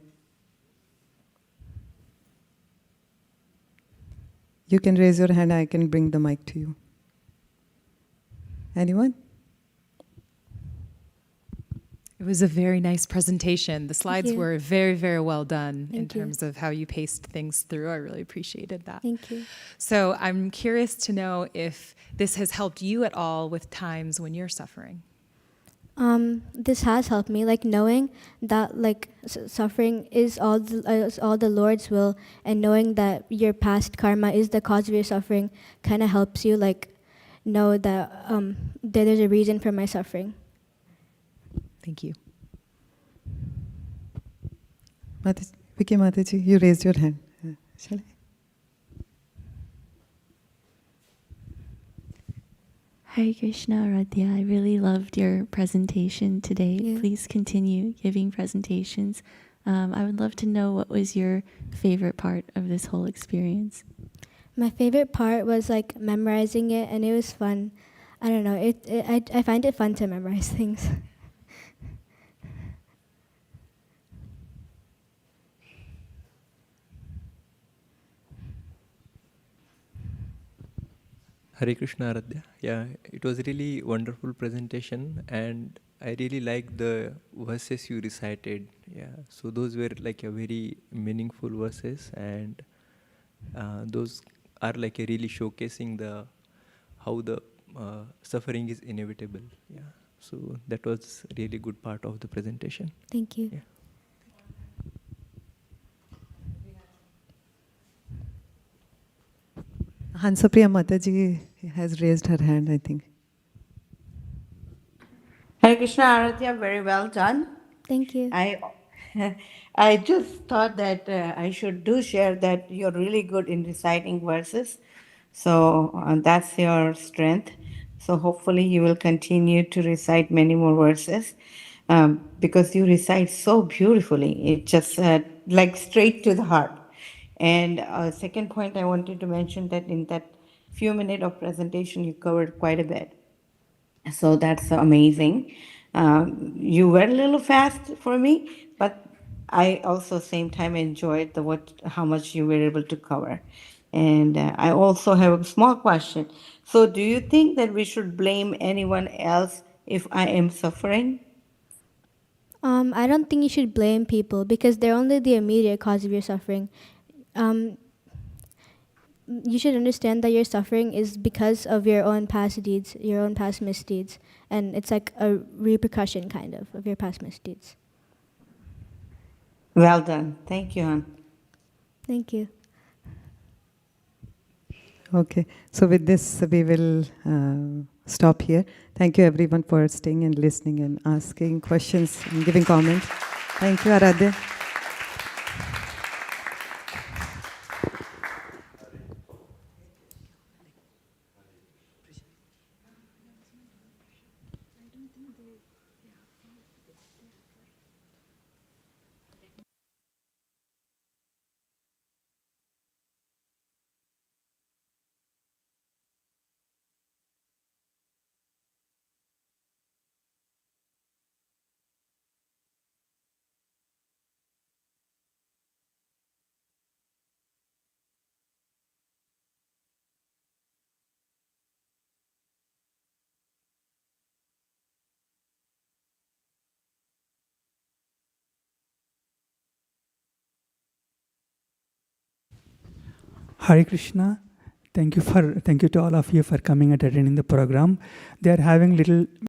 You can raise your hand, I can bring the mic to you. Anyone? It was a very nice presentation. The slides you. were very, very well done in Thank you. terms of how you paced things through. I really appreciated that. Thank you. So I'm curious to know if this has helped you at all with times when you're suffering. This has helped me, like knowing that like suffering is all the Lord's will, and knowing that your past karma is the cause of your suffering kind of helps you like know that that there's a reason for my suffering. Thank you. Vicky Mataji, you raised your hand. Shall I? Hare Krishna, Radhya. I really loved your presentation today. Yeah. Please continue giving presentations. I would love to know what was your favorite part of this whole experience. My favorite part was like memorizing it, and it was fun. I don't know. I find it fun to memorize things. Hare Krishna Aradhya. Yeah, it was really wonderful presentation, and I really liked the verses you recited. Yeah, so those were like a very meaningful verses, and those are like a really showcasing the how the suffering is inevitable. Yeah, so that was really good part of the presentation. Thank you. Yeah. Hansapriya Mataji has raised her hand, I think. Hare Krishna Aradhya, very well done. Thank you. I just thought that I should do share that you're really good in reciting verses. So that's your strength. So hopefully you will continue to recite many more verses because you recite so beautifully. It just like straight to the heart. And second point I wanted to mention that in that few minutes of presentation you covered quite a bit. So that's amazing. You were a little fast for me, but I also same time enjoyed how much you were able to cover. And I also have a small question. So do you think that we should blame anyone else if I am suffering? I don't think you should blame people because they're only the immediate cause of your suffering. You should understand that your suffering is because of your own past deeds, your own past misdeeds, and it's like a repercussion kind of your past misdeeds. Well done. Thank you, hon. Thank you. Okay, so with this, we will stop here. Thank you everyone for staying and listening and asking questions and giving comments. Thank you, Aradhya. Hare Krishna. Thank you to all of you for coming and attending the program. They are having little